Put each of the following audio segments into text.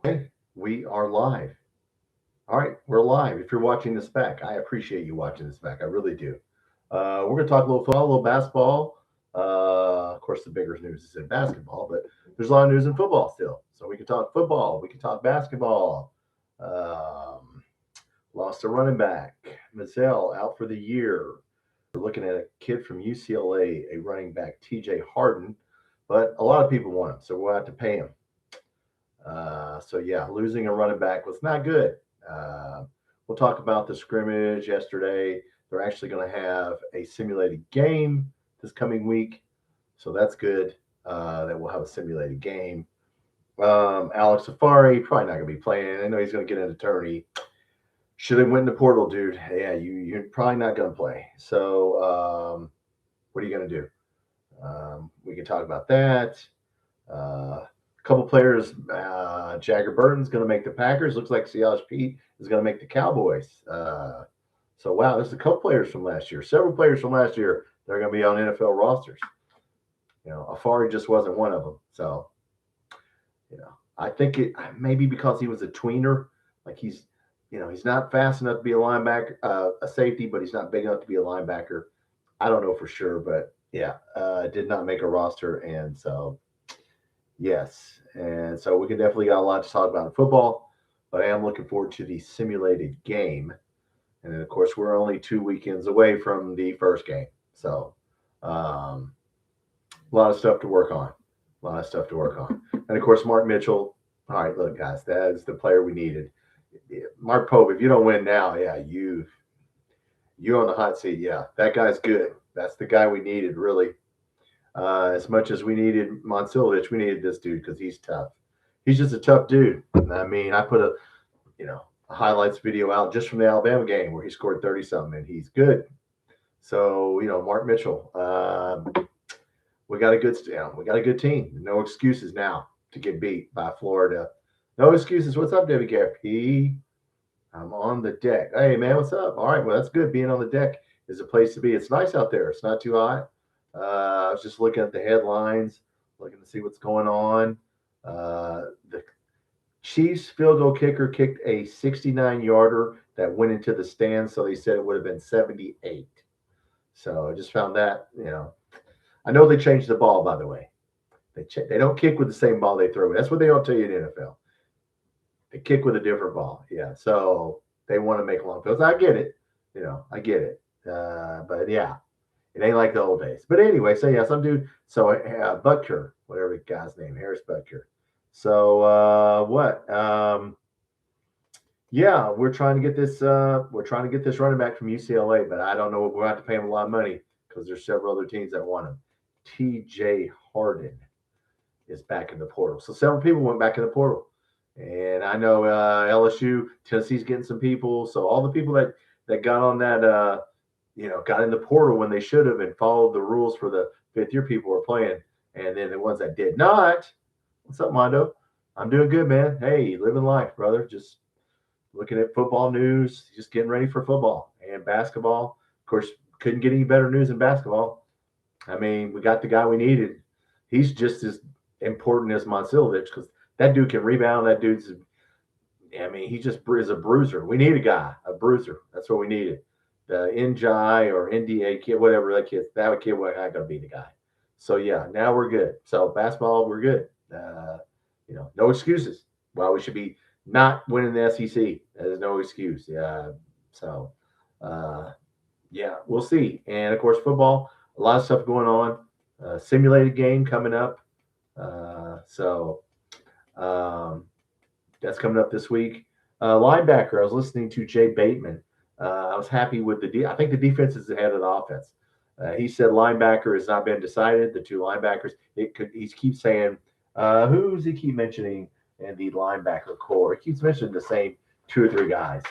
Okay, we are live. All right, we're live. If you're watching this back, I appreciate you watching this back. I really do. We're going to talk a little football, a little basketball. Of course, the bigger news is in basketball, but there's a lot of news in football still. So we can talk football, we can talk basketball. Um, Lost a running back, Mazel out for the year. We're looking at a kid from UCLA, a running back, TJ Harden, but a lot of people want him, so we'll have to pay him. So yeah, losing a running back was not good. Uh, we'll talk about the scrimmage yesterday. They're actually going to have a simulated game this coming week, so that's good. That we'll have a simulated game. Alex Safari probably not going to be playing. I know he's going to get an attorney. Should have went in the portal, dude. Yeah, you're probably not going to play. So what are you going to do? We can talk about that. Couple players. Jagger Burton's going to make the Packers. Looks like Siaj Pete is going to make the Cowboys. So wow, there's a couple players from last year. Several players from last year that are going to be on NFL rosters. Afari just wasn't one of them. So I think it maybe because he was a tweener, like he's not fast enough to be a linebacker, a safety, but he's not big enough to be a linebacker. I don't know for sure, but yeah, did not make a roster, and so yes, and so we can definitely got a lot to talk about in football, but I am looking forward to the simulated game. And then, of course, we're only 2 weekends away from the first game. So, a lot of stuff to work on. A lot of stuff to work on. And, of course, Mark Mitchell. All right, look, guys, that is the player we needed. Mark Pope, if you don't win now, yeah, you on the hot seat. Yeah, that guy's good. That's the guy we needed, really. As much as we needed Monsilovich, we needed this dude because he's tough. He's just a tough dude. I mean, I put a highlights video out just from the Alabama game where he scored 30 something, and he's good. So Mark Mitchell, we got a good team. No excuses now to get beat by Florida. No excuses. What's up, Debbie P? I'm on the deck. Hey man, what's up? All right, well that's good. Being on the deck is a place to be. It's nice out there. It's not too hot. I was just looking at the headlines, looking to see what's going on. The Chiefs field goal kicker kicked a 69-yarder that went into the stands, so they said it would have been 78. So I just found that. I know they changed the ball, by the way. They don't kick with the same ball they throw. That's what they don't tell you in the NFL. They kick with a different ball. Yeah, so they want to make long fields. I get it. I get it. But yeah, it ain't like the old days. But anyway, so yeah, some dude. So Butker, whatever the guy's name, Harris Butker. So what? Yeah, we're trying to get this. We're trying to get this running back from UCLA, but I don't know. We'll have to pay him a lot of money because there's several other teams that want him. TJ Harden is back in the portal. So several people went back in the portal, and I know LSU, Tennessee's getting some people. So all the people that got on that, got in the portal when they should have and followed the rules for the fifth year people were playing, and then the ones that did not. What's up, Mondo? I'm doing good, man. Hey, living life, brother. Just looking at football news, just getting ready for football and basketball. Of course, couldn't get any better news in basketball. I mean, we got the guy we needed. He's just as important as Monsilovich because that dude can rebound. That dude's, I mean, he just is a bruiser. We need a bruiser. That's what we needed. The NJI or NDA kid, whatever that kid was not going to be the guy. So yeah, now we're good. So basketball, we're good. No excuses. Well, we should be not winning the SEC. There's no excuse. Yeah. So, yeah, we'll see. And of course, football, a lot of stuff going on. Simulated game coming up. So that's coming up this week. Linebacker, I was listening to Jay Bateman. I was happy with I think the defense is ahead of the offense. He said linebacker has not been decided. The two linebackers. He keeps saying, who's he keep mentioning in the linebacker core? He keeps mentioning the same two or three guys.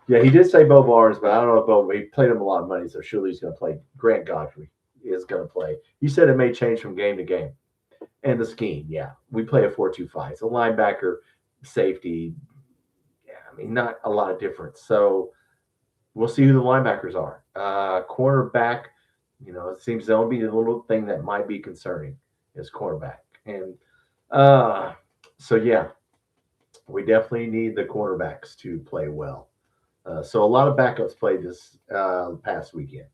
Yeah, he did say Bo Barnes, but I don't know if he played him a lot of money, so surely he's going to play. Grant Godfrey is going to play. He said it may change from game to game. And the scheme, yeah. We play a 4-2-5. So linebacker, safety, yeah, I mean, not a lot of difference. So we'll see who the linebackers are. Cornerback, it seems that'll be the little thing that might be concerning is cornerback. And So yeah, we definitely need the cornerbacks to play well. So a lot of backups played this past weekend,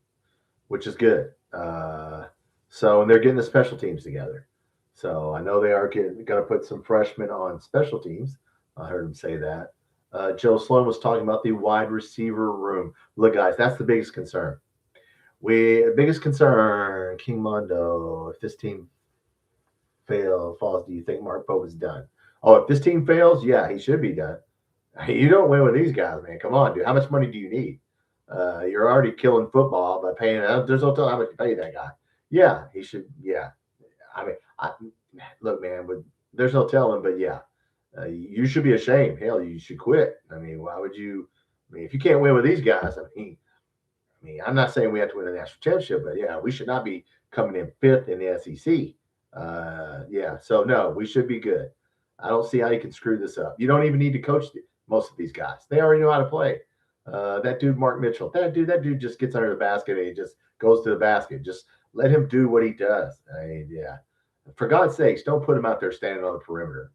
which is good. So and they're getting the special teams together. So I know they are going to put some freshmen on special teams. I heard him say that. Joe Sloan was talking about the wide receiver room. Look, guys, that's the biggest concern. Biggest concern, King Mondo. If this team falls, do you think Mark Pope is done? Oh, if this team fails, yeah, he should be done. You don't win with these guys, man. Come on, dude. How much money do you need? You're already killing football by paying. There's no telling how much to pay that guy. Yeah, he should. Yeah, I mean, look, man. There's no telling, but yeah, you should be ashamed. Hell, you should quit. I mean, why would you? I mean, if you can't win with these guys, I'm not saying we have to win a national championship, but yeah, we should not be coming in fifth in the SEC. Yeah, so no, we should be good. I don't see how you can screw this up. You don't even need to coach most of these guys. They already know how to play. That dude, Mark Mitchell, that dude just gets under the basket and he just goes to the basket. Just let him do what he does. I mean, yeah. For God's sakes, don't put him out there standing on the perimeter.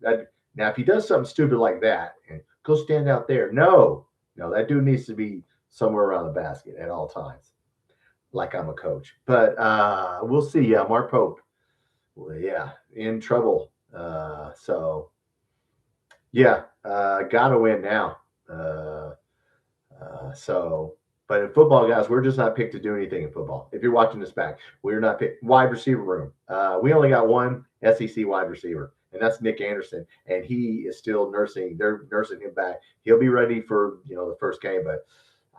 Now, if he does something stupid like that, and go stand out there. No, that dude needs to be somewhere around the basket at all times, like I'm a coach. But we'll see. Yeah, Mark Pope. Well, yeah, in trouble. Yeah, gotta win now. So, but in football, guys, we're just not picked to do anything in football. If you're watching this back, we're not picked. Wide receiver room. We only got one SEC wide receiver, and that's Nick Anderson, and he is still nursing. They're nursing him back. He'll be ready for the first game, but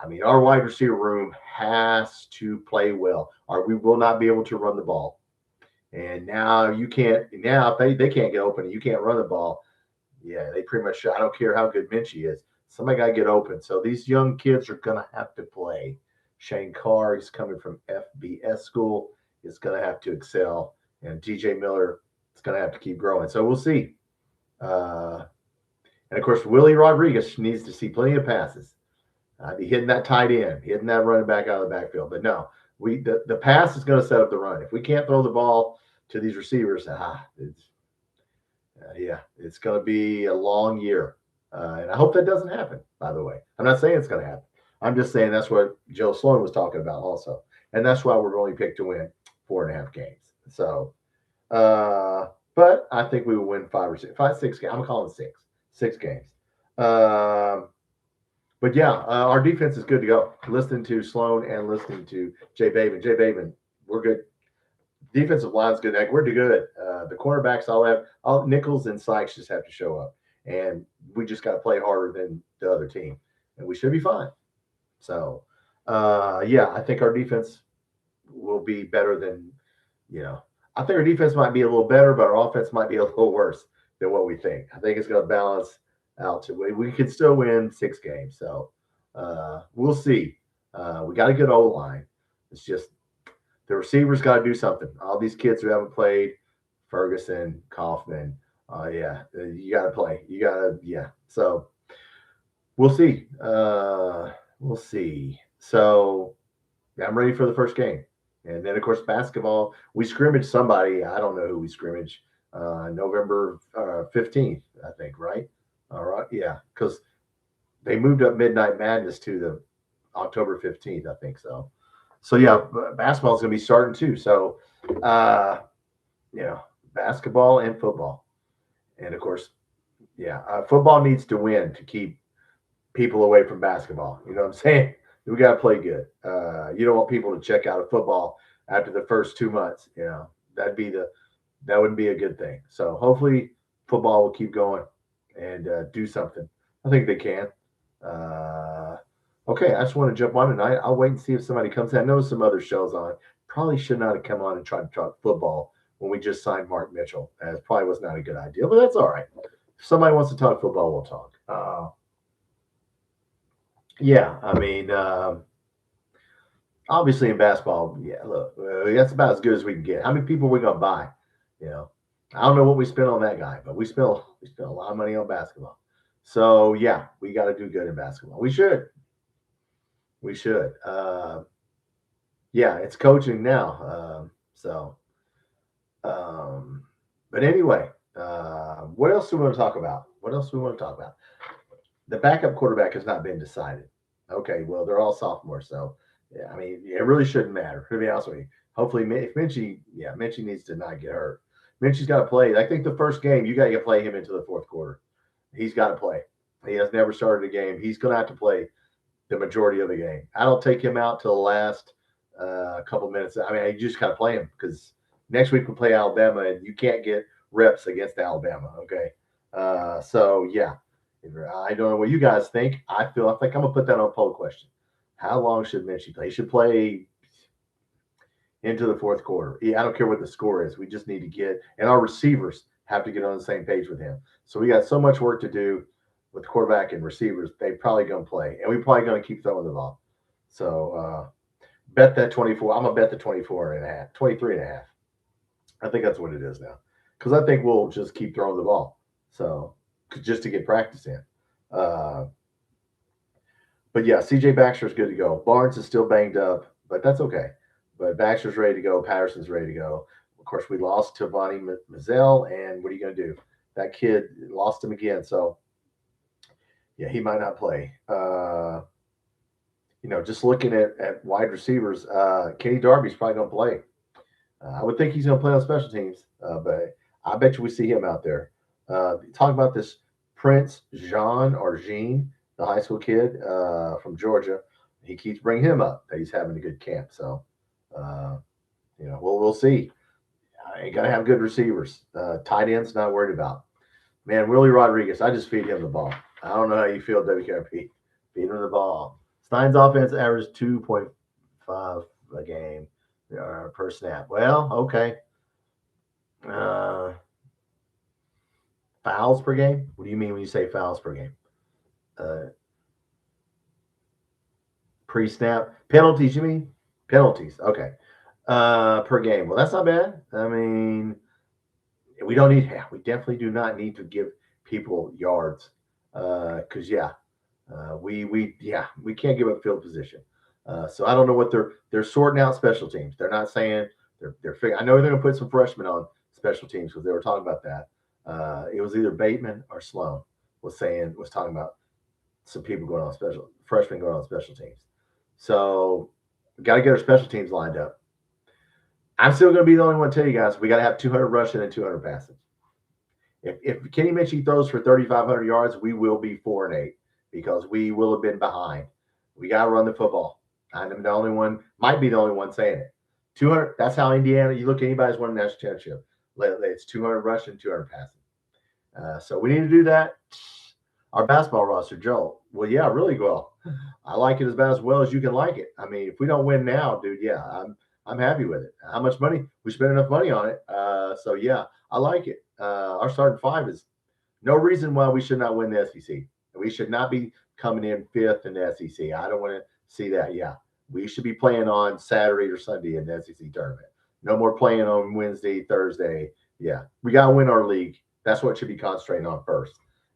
I mean, our wide receiver room has to play well, or we will not be able to run the ball. And now you can't. Now if they can't get open, and you can't run the ball. Yeah, they pretty much. I don't care how good Minchie is. Somebody got to get open. So these young kids are going to have to play. Shane Carr is coming from FBS school. Is going to have to excel, and TJ Miller is going to have to keep growing. So we'll see. And of course, Willie Rodriguez needs to see plenty of passes. Be hitting that tight end, hitting that running back out of the backfield. But no, the pass is going to set up the run. If we can't throw the ball to these receivers, it's going to be a long year. And I hope that doesn't happen, by the way. I'm not saying it's going to happen. I'm just saying that's what Joe Sloan was talking about also. And that's why we're only picked to win 4.5 games. So, but I think we will win 6 games. I'm calling it 6 games. But yeah, our defense is good to go. Listening to Sloan and listening to Jay Bateman, we're good. Defensive line's good. We're good. The cornerbacks all Nichols and Sykes just have to show up, and we just got to play harder than the other team, and we should be fine. So, yeah, I think our defense will be better than I think our defense might be a little better, but our offense might be a little worse than what we think. I think it's going to balance out to we could still win 6 games. So we'll see. We got a good O line. It's just the receivers got to do something. All these kids who haven't played, Ferguson, Kaufman, you got to play. You got to, yeah. So we'll see. We'll see. So I'm ready for the first game. And then, of course, basketball, we scrimmage somebody. I don't know who we scrimmage. November 15th, I think, right? All right. Yeah. Because they moved up Midnight Madness to the October 15th, I think so. So, yeah, basketball is going to be starting too. So, basketball and football. And, of course, football needs to win to keep people away from basketball. You know what I'm saying? We got to play good. You don't want people to check out of football after the first 2 months. That wouldn't be a good thing. So hopefully football will keep going and do something. I think they can. Okay, I just want to jump on tonight. I'll wait and see if somebody comes in. I know some other shows on. Probably should not have come on and tried to talk football when we just signed Mark Mitchell. It probably was not a good idea, but that's all right. If somebody wants to talk football, we'll talk. Yeah, I mean, obviously in basketball, look, that's about as good as we can get. How many people are we going to buy? I don't know what we spent on that guy, but we spent a lot of money on basketball. So, yeah, we got to do good in basketball. We should. Yeah, it's coaching now. But anyway, What else do we want to talk about? What else do we want to talk about? The backup quarterback has not been decided. Okay, well, they're all sophomores, so yeah, I mean, it really shouldn't matter. To be honest with you, hopefully, if Minchie needs to not get hurt. Minchie's got to play. I think the first game you got to play him into the fourth quarter. He's got to play. He has never started a game. He's going to have to play the majority of the game. I don't take him out till the last couple minutes. I mean, you just got to play him because next week we play Alabama, and you can't get reps against Alabama. Okay, so yeah. I don't know what you guys think. I think I'm gonna put that on a poll question. How long should Minchie play? He should play into the fourth quarter. Yeah, I don't care what the score is. We just need to get, and our receivers have to get on the same page with him. So we got so much work to do with quarterback and receivers. They probably gonna play, and we probably gonna keep throwing the ball. So bet that 24. I'm gonna bet the 24 and a half, 23 and a half. I think that's what it is now, because I think we'll just keep throwing the ball. So just to get practice in. But yeah, CJ Baxter's good to go. Barnes is still banged up, but that's okay. But Baxter's ready to go. Patterson's ready to go. Of course, we lost to Bonnie Mazzell, and what are you going to do? That kid lost him again. So, yeah, he might not play. Just looking at wide receivers, Kenny Darby's probably going to play. I would think he's going to play on special teams, but I bet you we see him out there. Talk about this Prince Jean, the high school kid from Georgia. He keeps bringing him up that he's having a good camp. So, we'll see. You got to have good receivers. Tight ends, not worried about. Man, Willie Rodriguez, I just feed him the ball. I don't know how you feel, WKRP. Feed him the ball. Stein's offense averaged 2.5 a game per snap. Well, okay. Fouls per game? What do you mean when you say fouls per game? Pre-snap penalties? You mean penalties? Okay. Per game. Well, that's not bad. I mean, we definitely do not need to give people yards because we can't give up field position. So I don't know what they're sorting out special teams. They're not saying they're figuring. I know they're going to put some freshmen on special teams because they were talking about that. It was either Bateman or Sloan was talking about some people going on freshmen going on special teams. So we got to get our special teams lined up. I'm still going to be the only one to tell you guys we got to have 200 rushing and 200 passing. If Kenny Minchie throws for 3,500 yards, we will be 4-8 because we will have been behind. We got to run the football. I'm the only one, might be the only one saying it. 200. That's how Indiana. You look at anybody's won a national championship. It's 200 rushing, 200 passing. So we need to do that. Our basketball roster, Joe. Well, yeah, really well. I like it as well as you can like it. I mean, if we don't win now, dude, yeah, I'm happy with it. How much money? We spent enough money on it. So yeah, I like it. Our starting five is no reason why we should not win the SEC. We should not be coming in fifth in the SEC. I don't want to see that. Yeah, we should be playing on Saturday or Sunday in the SEC tournament. No more playing on Wednesday, Thursday. Yeah, we got to win our league. That's what should be concentrating on first.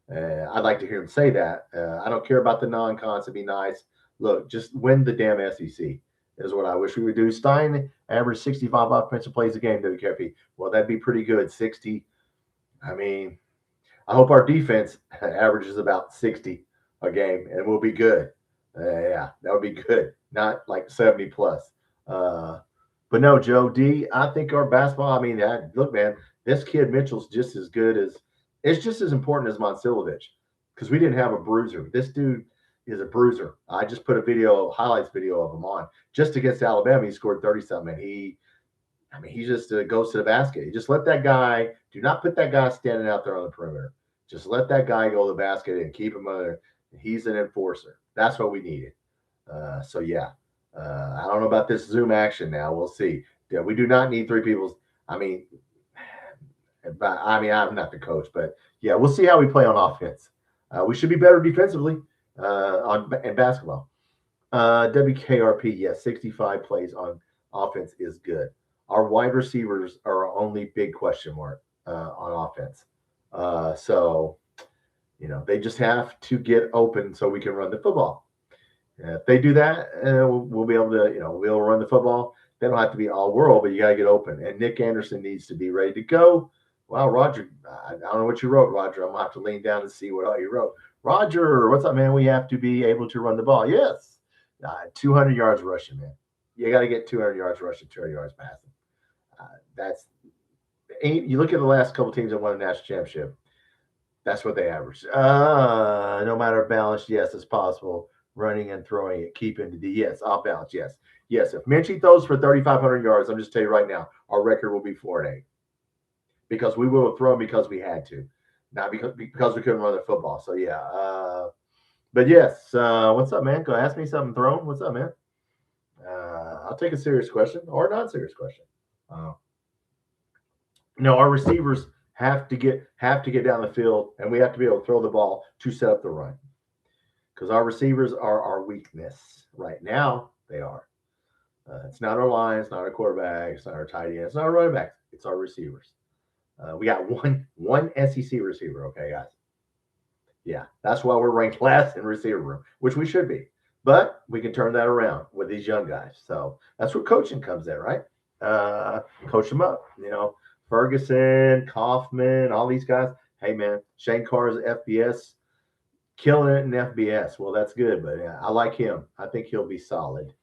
I'd like to hear him say that. I don't care about the non-cons. It'd be nice. Look, just win the damn SEC is what I wish we would do. Stein averaged 65 offensive plays a game, WKP. Well, that'd be pretty good. 60. I mean, I hope our defense averages about 60 a game, and we'll be good. Yeah, that would be good. Not like 70 plus. But no, Joe D, I think our basketball, I mean, look, man, this kid Mitchell's just as good as – it's just as important as Monsilovich because we didn't have a bruiser. This dude is a bruiser. I just put a highlights video of him on. Just against Alabama, he scored 30-something. He just goes to the basket. You just let that guy – do not put that guy standing out there on the perimeter. Just let that guy go to the basket and keep him under. He's an enforcer. That's what we needed. So, yeah. I don't know about this Zoom action now. We'll see. Yeah, we do not need three people. I'm not the coach, but yeah, we'll see how we play on offense. We should be better defensively in basketball. WKRP, yes, 65 plays on offense is good. Our wide receivers are our only big question mark on offense. So, they just have to get open so we can run the football. If they do that, we'll be able to, we'll run the football. They don't have to be all world, but you got to get open. And Nick Anderson needs to be ready to go Wow, Roger, I don't know what you wrote, Roger. I'm going to have to lean down and see what all you wrote. Roger, what's up, man? We have to be able to run the ball. Yes. 200 yards rushing, man. You got to get 200 yards rushing, 200 yards passing. That's you look at the last couple teams that won a national championship. That's what they average. No matter balanced, yes, it's possible. Running and throwing it, keeping the yes, off balance, yes, yes. If Minchie throws for 3,500 yards, I'm just telling you right now, our record will be 4-8 because we will throw because we had to, not because we couldn't run the football. So yeah, but yes, what's up, man? Go ask me something, Throne. What's up, man? I'll take a serious question or a non-serious question. Our receivers have to get down the field, and we have to be able to throw the ball to set up the run because our receivers are our weakness right now. They are. It's not our line, it's not our quarterback, it's not our tight end, it's not our running backs, it's our receivers. We got one SEC receiver, okay, guys. Yeah, that's why we're ranked last in receiver room, which we should be. But we can turn that around with these young guys. So that's where coaching comes in, right? Coach them up. Ferguson, Kaufman, all these guys. Hey, man, Shane Carr's FBS, killing it in FBS. Well, that's good, but yeah, I like him. I think he'll be solid.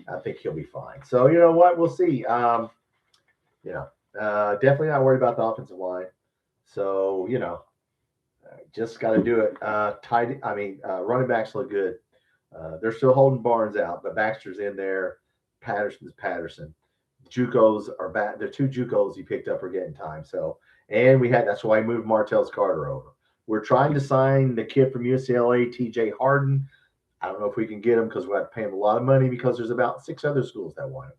I think he'll be fine. So you know what? We'll see. Definitely not worried about the offensive line. So just got to do it. Running backs look good. They're still holding Barnes out, but Baxter's in there. Patterson's Patterson. JUCOs are back. The two JUCOs he picked up are getting time. So, and that's why he moved Martellus Carter over. We're trying to sign the kid from UCLA, TJ Harden. I don't know if we can get him because we have to pay him a lot of money because there's about 6 other schools that want him.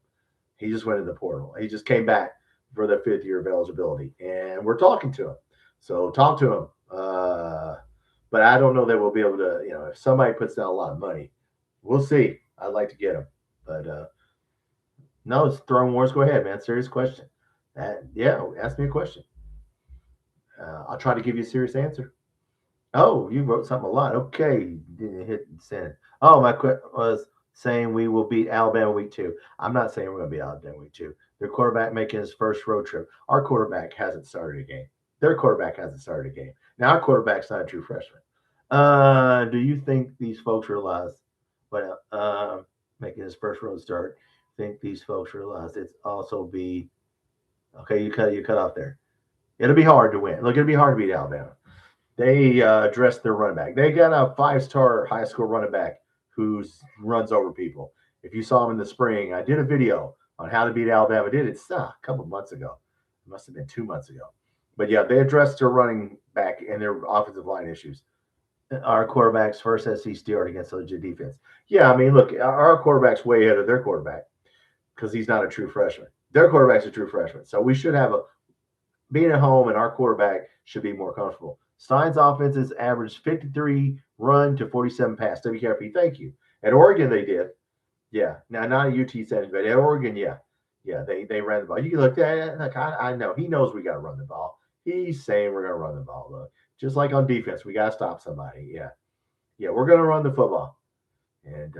He just went in the portal. He just came back for the 5th year of eligibility, and we're talking to him. So talk to him. But I don't know that we'll be able to, if somebody puts down a lot of money, we'll see. I'd like to get him. But no, it's throwing wars. Go ahead, man. Serious question. Ask me a question. I'll try to give you a serious answer. Oh, you wrote something a lot. Okay, didn't hit send. Oh, my question was saying we will beat Alabama week 2. I'm not saying we're going to beat Alabama week 2. Their quarterback making his first road trip. Our quarterback hasn't started a game. Their quarterback hasn't started a game. Now, our quarterback's not a true freshman. Do you think these folks realize, making his first road start, think these folks realize it's also be, okay, you cut off there. It'll be hard to win. Look, it'll be hard to beat Alabama. They addressed their running back. They got a 5-star high school running back who runs over people. If you saw him in the spring, I did a video on how to beat Alabama. I did it a couple of months ago. It must have been 2 months ago. But yeah, they addressed their running back and their offensive line issues. Our quarterback's first SEC start against a legit defense. Yeah, I mean, look, our quarterback's way ahead of their quarterback because he's not a true freshman. Their quarterback's a true freshman. So we should have being at home, and our quarterback should be more comfortable. Stein's offenses averaged 53 run to 47 pass. WKRP, thank you. At Oregon, they did. Yeah. Now, not a UT setting, but at Oregon, yeah. Yeah, they ran the ball. You can look at it. Like, I know. He knows we got to run the ball. He's saying we're going to run the ball. Look, just like on defense, we got to stop somebody. Yeah. Yeah, we're going to run the football and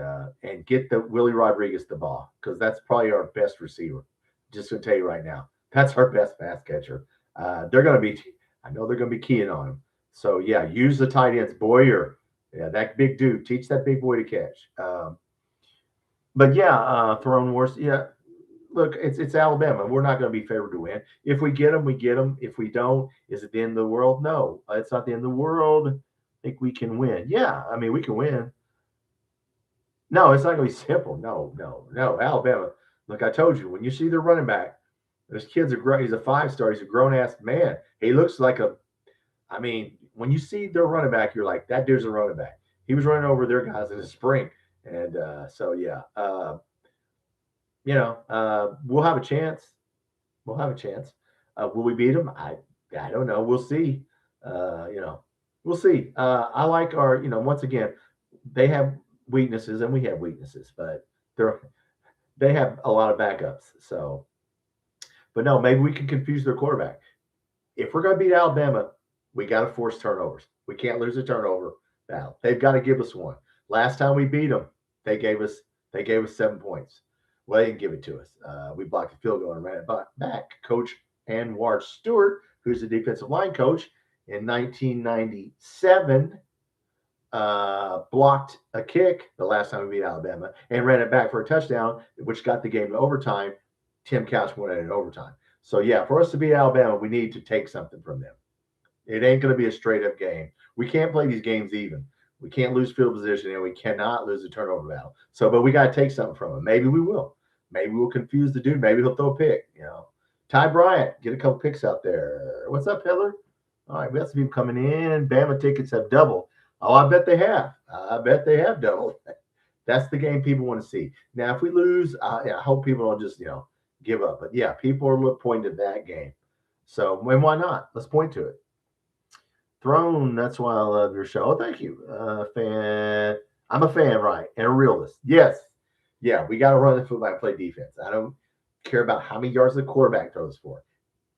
get the Willie Rodriguez the ball because that's probably our best receiver. Just to tell you right now, that's our best pass catcher. They're going to be – I know they're going to be keying on him. So, yeah, use the tight ends. Boyer, that big dude. Teach that big boy to catch. But, yeah, throwing wars. Yeah, look, it's Alabama. We're not going to be favored to win. If we get them, we get them. If we don't, is it the end of the world? No, it's not the end of the world. I think we can win. Yeah, I mean, we can win. No, it's not going to be simple. No. Alabama. Look, I told you, when you see their running back, this kid's he's a 5-star. He's a grown-ass man. He looks like when you see their running back, you're like, that dude's a running back. He was running over their guys in the spring. And we'll have a chance. Will we beat them? I don't know. We'll see. We'll see. I like our, once again, they have weaknesses and we have weaknesses, but they have a lot of backups. So, but no, maybe we can confuse their quarterback. If we're going to beat Alabama, we got to force turnovers. We can't lose a turnover battle. They've got to give us one. Last time we beat them, they gave us 7 points. Well, they didn't give it to us. We blocked the field goal and ran it back. Coach Anwar Stewart, who's the defensive line coach in 1997, blocked a kick the last time we beat Alabama and ran it back for a touchdown, which got the game to overtime. Tim Couch won it in overtime. So, yeah, for us to beat Alabama, we need to take something from them. It ain't going to be a straight up game. We can't play these games even. We can't lose field position, and we cannot lose a turnover battle. So, but we got to take something from them. Maybe we will. Maybe we'll confuse the dude. Maybe he'll throw a pick. Ty Bryant, get a couple picks out there. What's up, Hitler? All right, we got some people coming in. Bama tickets have doubled. Oh, I bet they have. I bet they have doubled. That's the game people want to see. Now, if we lose, I hope people don't just give up. But yeah, people are pointing to that game. So when why not? Let's point to it. Throne, that's why I love your show. Oh, thank you. Fan. I'm a fan, right? And a realist. Yes. Yeah, we got to run the football and play defense. I don't care about how many yards the quarterback throws for.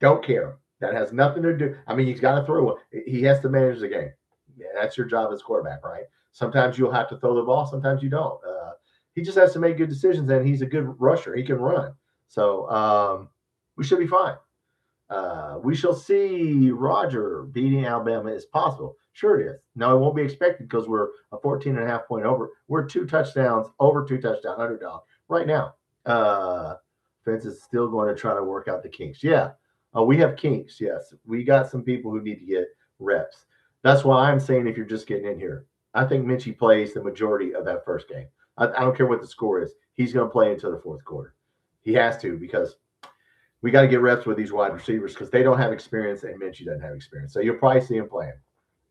Don't care. That has nothing to do. I mean, he's got to throw. He has to manage the game. Yeah, that's your job as quarterback, right? Sometimes you'll have to throw the ball. Sometimes you don't. He just has to make good decisions, and he's a good rusher. He can run. So we should be fine. We shall see. Roger, beating Alabama is possible. Sure it is. No, it won't be expected because we're a 14.5 point over. We're over two touchdown underdog right now. Vince is still going to try to work out the kinks. Yeah. We have kinks. Yes. We got some people who need to get reps. That's why I'm saying if you're just getting in here, I think Minchie plays the majority of that first game. I don't care what the score is. He's going to play until the fourth quarter. He has to because we got to get reps with these wide receivers because they don't have experience and Minchie doesn't have experience. So you'll probably see him playing.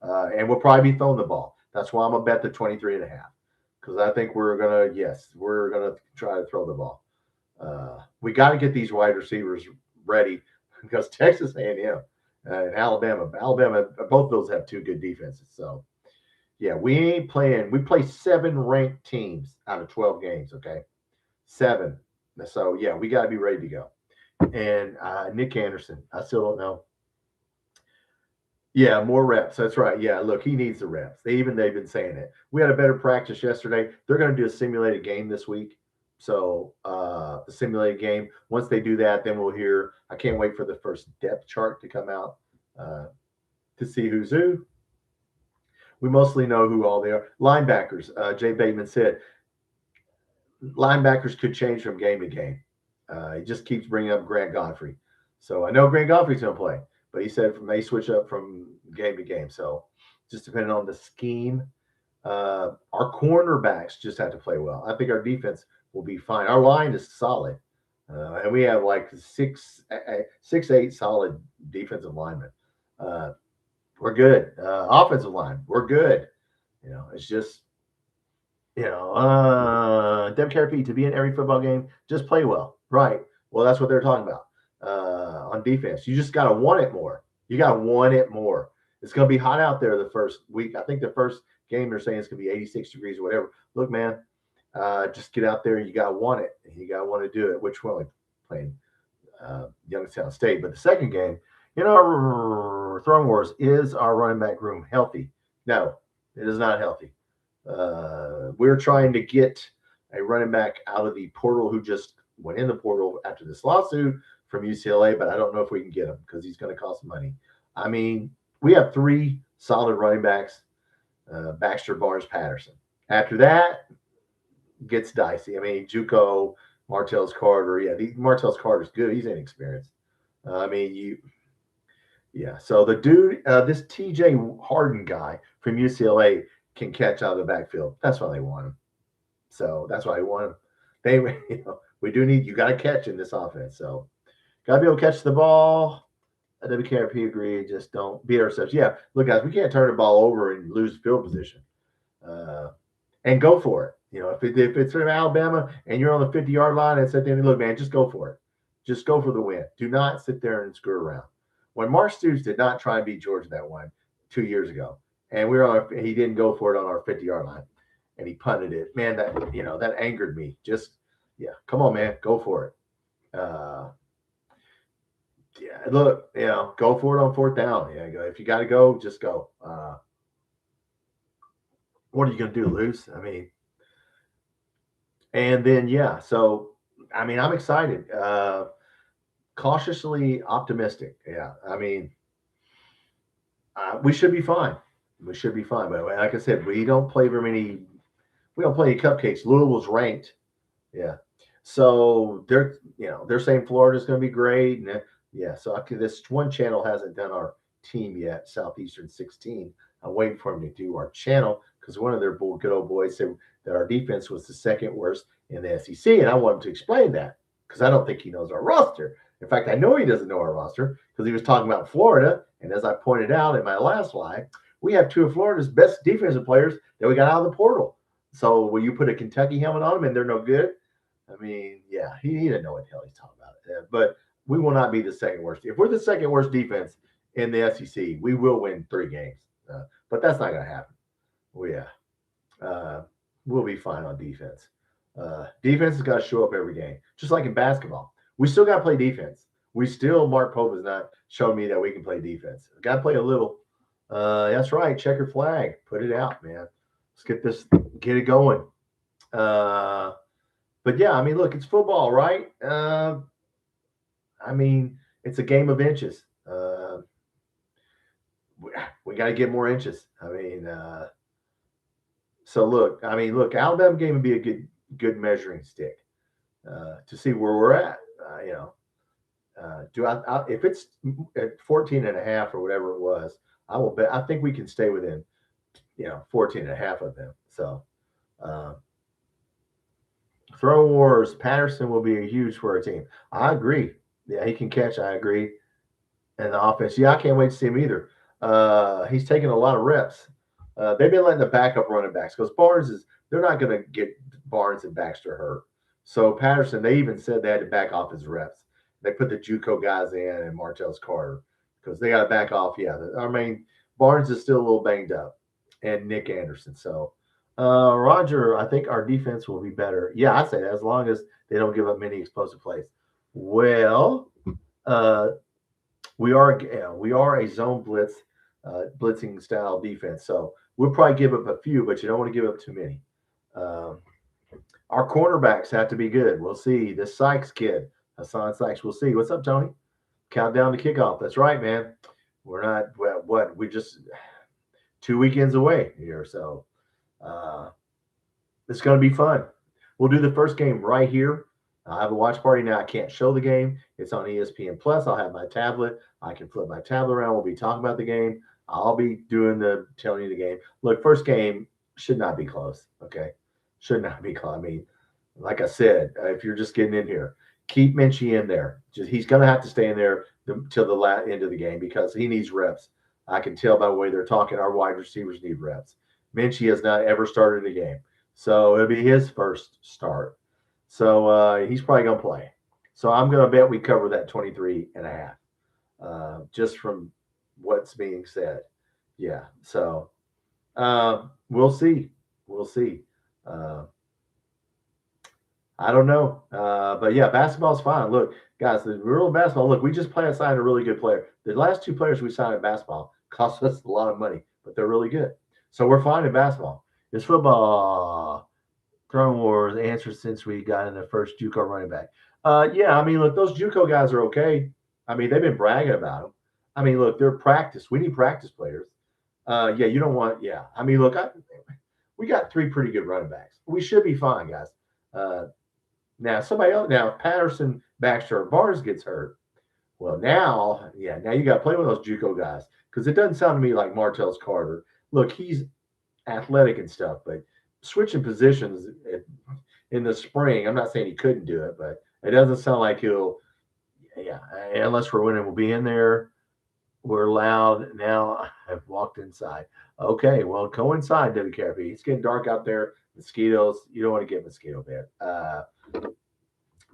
And we'll probably be throwing the ball. That's why I'm going to bet the 23.5 because I think we're going to try to throw the ball. We got to get these wide receivers ready because Texas A&M and Alabama, both of those have two good defenses. So, yeah, we ain't playing. We play 7 ranked teams out of 12 games, okay? 7. So, yeah, we got to be ready to go. And Nick Anderson, I still don't know. Yeah, more reps. That's right. Yeah, look, he needs the reps. They've been saying it. We had a better practice yesterday. They're going to do a simulated game this week. So the simulated game, once they do that, then we'll hear. I can't wait for the first depth chart to come out to see who's who. We mostly know who all they are. Linebackers, Jay Bateman said, linebackers could change from game to game. He just keeps bringing up Grant Godfrey. So I know Grant Godfrey's going to play, but he said may switch up from game to game. So just depending on the scheme. Our cornerbacks just have to play well. I think our defense will be fine. Our line is solid. And we have like 6'8" solid defensive linemen. We're good. Offensive line, we're good. It's just, WKRP, to be in every football game, just play well. Right. Well, that's what they're talking about on defense. You just got to want it more. You got to want it more. It's going to be hot out there the first week. I think the first game they're saying it's going to be 86 degrees or whatever. Look, man, just get out there. You got to want it. You got to want to do it. Which one? Playing Youngstown State. But the second game, in our Throne Wars, is our running back room healthy? No, it is not healthy. We're trying to get a running back out of the portal who just went in the portal after this lawsuit from UCLA, but I don't know if we can get him because he's going to cost money. I mean, we have 3 solid running backs, Baxter, Barnes, Patterson. After that, gets dicey. I mean, JUCO, Martell's Carter. Yeah, Martell's Carter's good. He's inexperienced. So the dude, this TJ Harden guy from UCLA can catch out of the backfield. That's why they want him. So that's why they want him. We do need, you got to catch in this offense. So got to be able to catch the ball. WKRP agreed. Just don't beat ourselves. Yeah, look, guys, we can't turn the ball over and lose field position. And go for it. If it's from Alabama and you're on the 50-yard line and sit there and look, man, just go for it. Just go for the win. Do not sit there and screw around. When Mark Stoops did not try and beat Georgia that one 2 years ago, and he didn't go for it on our 50-yard line, and he punted it. Man, that angered me. Just, come on, man, go for it. Look, go for it on 4th down. If you got to go, just go. What are you going to do, lose? I mean, and then, so, I mean, I'm excited. Cautiously optimistic. Yeah, I mean, We should be fine. We should be fine. But like I said, we don't play very many. We don't play any cupcakes. Louisville's ranked. Yeah. So they're saying Florida's going to be great, and yeah. So this one channel hasn't done our team yet, Southeastern 16. I'm waiting for them to do our channel because one of their good old boys said that our defense was the second worst in the SEC, and I want him to explain that because I don't think he knows our roster. In fact, I know he doesn't know our roster because he was talking about Florida, and as I pointed out in my last slide, we have two of Florida's best defensive players that we got out of the portal. So will you put a Kentucky helmet on them and they're no good? I mean, yeah, he didn't know what the hell he's talking about. But we will not be the second worst. If we're the second worst defense in the SEC, we will win 3 games. But that's not going to happen. We'll be fine on defense. Defense has got to show up every game, just like in basketball. We still got to play defense. Mark Pope has not shown me that we can play defense. Got to play a little. That's right. Checker flag. Put it out, man. Let's get it going. But yeah, I mean, look, it's football, right? I mean, it's a game of inches. We got to get more inches. I mean, so look, Alabama game would be a good measuring stick to see where we're at. If it's at 14 and a half or whatever it was, I will bet. I think we can stay within, 14 and a half of them. So, throw wars, Patterson will be huge for our team. I agree. Yeah, he can catch. I agree. And the offense, yeah, I can't wait to see him either. He's taking a lot of reps. They've been letting the backup running backs because they're not going to get Barnes and Baxter hurt. So Patterson, they even said they had to back off his reps. They put the JUCO guys in and Martellus Carter because they got to back off. Yeah, our main Barnes is still a little banged up, and Nick Anderson. So, Roger, I think our defense will be better. Yeah, I say that as long as they don't give up many explosive plays. Well, we are a zone blitzing style defense. So we'll probably give up a few, but you don't want to give up too many. Our cornerbacks have to be good. We'll see. This Sykes kid, Hassan Sykes, we'll see. What's up, Tony? Countdown to kickoff. That's right, man. We're not we just 2 weekends away here. So it's going to be fun. We'll do the first game right here. I have a watch party now. I can't show the game. It's on ESPN Plus. I'll have my tablet. I can flip my tablet around. We'll be talking about the game. I'll be telling you the game. Look, first game should not be close. Okay, should not be close. I mean, like I said, if you're just getting in here, keep Minchie in there. He's going to have to stay in there till the end of the game because he needs reps. I can tell by the way they're talking. Our wide receivers need reps. Minchie has not ever started a game, so it'll be his first start. So he's probably going to play. So I'm going to bet we cover that 23 and a half just from what's being said. Yeah. So we'll see. We'll see. I don't know. But yeah, basketball's fine. Look, guys, the real basketball, look, we just signed a really good player. The last 2 players we signed in basketball cost us a lot of money, but they're really good. So we're fine in basketball. It's football. Throne Wars answer since we got in the first JUCO running back. Yeah, I mean, look, those JUCO guys are okay. I mean, they've been bragging about them. I mean, look, they're practice. We need practice players. Yeah, you don't want. Yeah, I mean, look, we got 3 pretty good running backs. We should be fine, guys. Now somebody else. Now Patterson, Baxter, or Barnes gets hurt. Well, now you got to play with those JUCO guys because it doesn't sound to me like Martellus Carter. Look, he's athletic and stuff, but switching positions in the spring, I'm not saying he couldn't do it, but it doesn't sound like he'll. Yeah, unless we're winning, we'll be in there. We're loud now. I've walked inside. Okay, well, go inside, WKRP. It's getting dark out there. Mosquitoes. You don't want to get mosquito bit.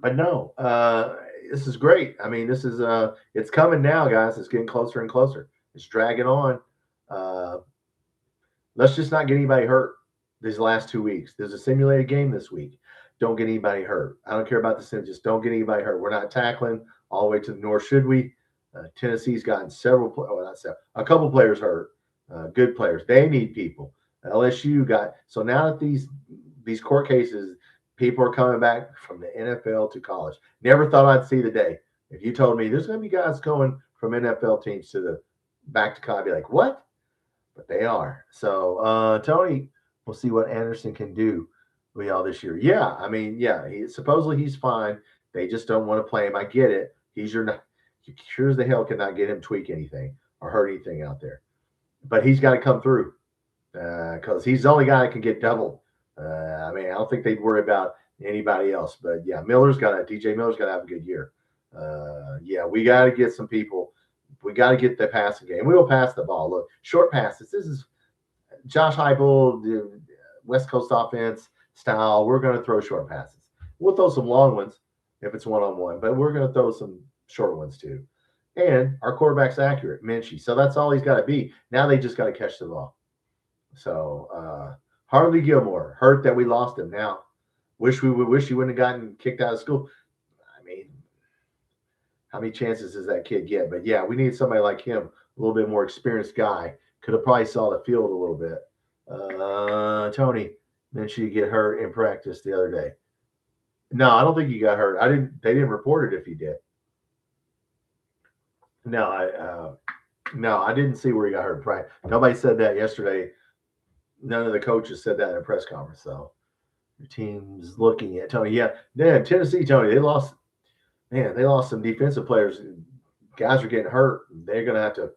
But no, this is great. I mean, this is it's coming now, guys. It's getting closer and closer. It's dragging on. Let's just not get anybody hurt these last 2 weeks. There's a simulated game this week. Don't get anybody hurt. I don't care about the sim. Just don't get anybody hurt. We're not tackling all the way to the north, should we? Tennessee's gotten a couple players hurt. Good players. They need people. LSU got so now that these court cases, people are coming back from the NFL to college. Never thought I'd see the day. If you told me there's going to be guys going from NFL teams to back to college, be like, what? But they are. So, Tony, we'll see what Anderson can do with y'all this year. Yeah, I mean, yeah, supposedly he's fine. They just don't want to play him. I get it. He's your, you sure as the hell cannot get him tweak anything or hurt anything out there. But he's got to come through because he's the only guy that can get doubled. I mean, I don't think they'd worry about anybody else. But yeah, DJ Miller's got to have a good year. Yeah, we got to get some people. We got to get the passing game. We will pass the ball. Look, short passes. This is Josh Heupel, the West Coast offense style. We're going to throw short passes. We'll throw some long ones if it's one-on-one, but we're going to throw some short ones too. And our quarterback's accurate, Minchie. So that's all he's got to be. Now they just got to catch the ball. So Harley Gilmore, hurt that we lost him. Now, wish he wouldn't have gotten kicked out of school. I mean, how many chances does that kid get? But yeah, we need somebody like him, a little bit more experienced guy. Could have probably saw the field a little bit. Tony, Minchie get hurt in practice the other day. No, I don't think he got hurt. They didn't report it if he did. No, I didn't see where he got hurt. Right? Nobody said that yesterday. None of the coaches said that in a press conference. So your team's looking at Tony. Yeah, Tennessee, Tony, they lost. Man, they lost some defensive players. Guys are getting hurt. They're going to have to.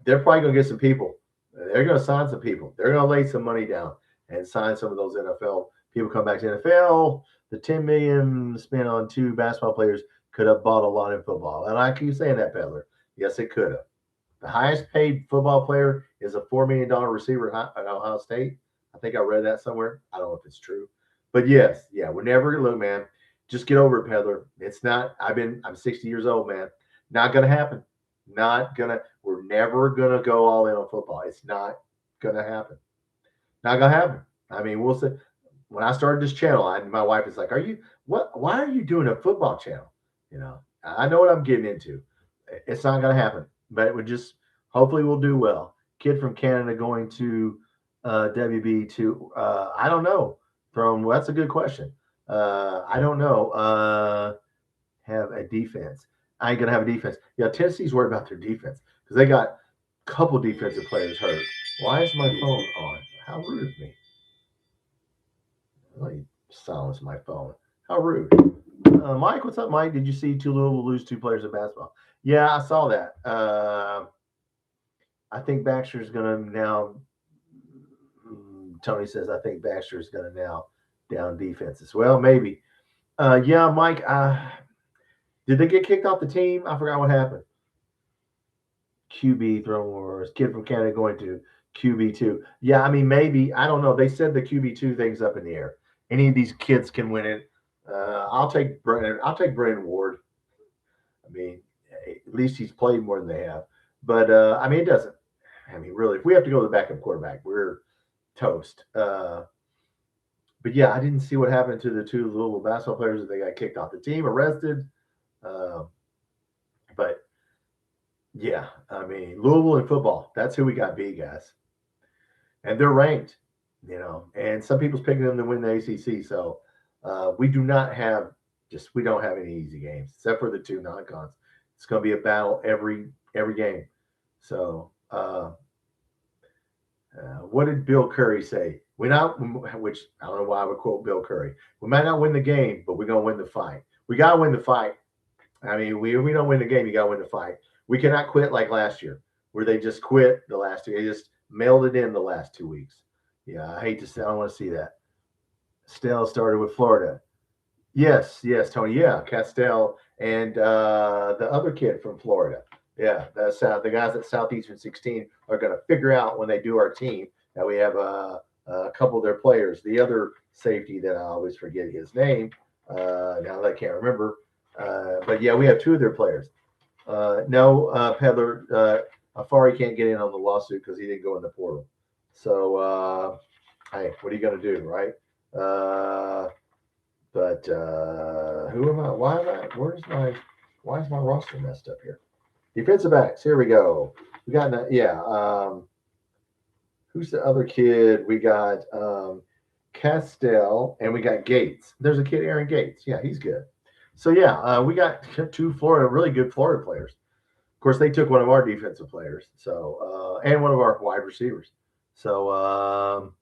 They're probably going to get some people. They're going to sign some people. They're going to lay some money down and sign some of those NFL people. Come back to NFL. The $10 million spent on 2 basketball players could have bought a lot in football. And I keep saying that, Peddler. Yes, it could have. The highest paid football player is a $4 million receiver at Ohio State. I think I read that somewhere. I don't know if it's true. But yes, yeah, we're never going to look, man. Just get over it, Peddler. It's not, I'm 60 years old, man. Not going to happen. We're never going to go all in on football. It's not going to happen. Not going to happen. I mean, we'll see. When I started this channel, my wife is like, why are you doing a football channel? You know, I know what I'm getting into. It's not going to happen, but it would just, hopefully we'll do well. Kid from Canada going to WB2. I don't know. That's a good question. I don't know. Have a defense. I ain't going to have a defense. Yeah, Tennessee's worried about their defense because they got a couple defensive players hurt. Why is my phone on? How rude of me. Let me silence my phone. How rude. Mike, what's up, Mike? Did you see Louisville lose 2 players in basketball? Yeah, I saw that. I think Baxter's going to now. Tony says, I think Baxter's going to now down defenses. Well, maybe. Yeah, Mike, did they get kicked off the team? I forgot what happened. QB throwing wars. Kid from Canada going to QB2. Yeah, I mean, maybe. I don't know. They said the QB2 thing's up in the air. Any of these kids can win it. I'll take Brandon Ward. I mean, at least he's played more than they have. But, I mean, it doesn't. I mean, really, if we have to go to the backup quarterback, we're toast. But, yeah, I didn't see what happened to the 2 Louisville basketball players that they got kicked off the team, arrested. But, yeah, I mean, Louisville in football, that's who we got beat, guys. And they're ranked, you know, and some people's picking them to win the ACC. So we don't have any easy games except for the 2 non-cons. It's going to be a battle every game. So what did Bill Curry say? Which I don't know why I would quote Bill Curry. We might not win the game, but we're going to win the fight. We got to win the fight. I mean, we don't win the game, you got to win the fight. We cannot quit like last year, where they just quit the last 2. They just mailed it in the last 2 weeks. Yeah, I hate to say, I don't want to see that. Stell started with Florida. Yes, Tony. Yeah, Castell and the other kid from Florida. Yeah, the guys at Southeastern 16 are going to figure out when they do our team that we have a couple of their players. The other safety that I always forget his name. Now that I can't remember. But yeah, we have 2 of their players. No, Peddler, Afari can't get in on the lawsuit because he didn't go in the portal. So, hey, what are you going to do, right? But who am I? Why is my roster messed up here? Defensive backs. Here we go. We got who's the other kid? We got Castell and we got Gates. There's a kid, Aaron Gates. Yeah, he's good. So yeah, we got 2 really good Florida players. course, they took one of our defensive players, so and one of our wide receivers. So,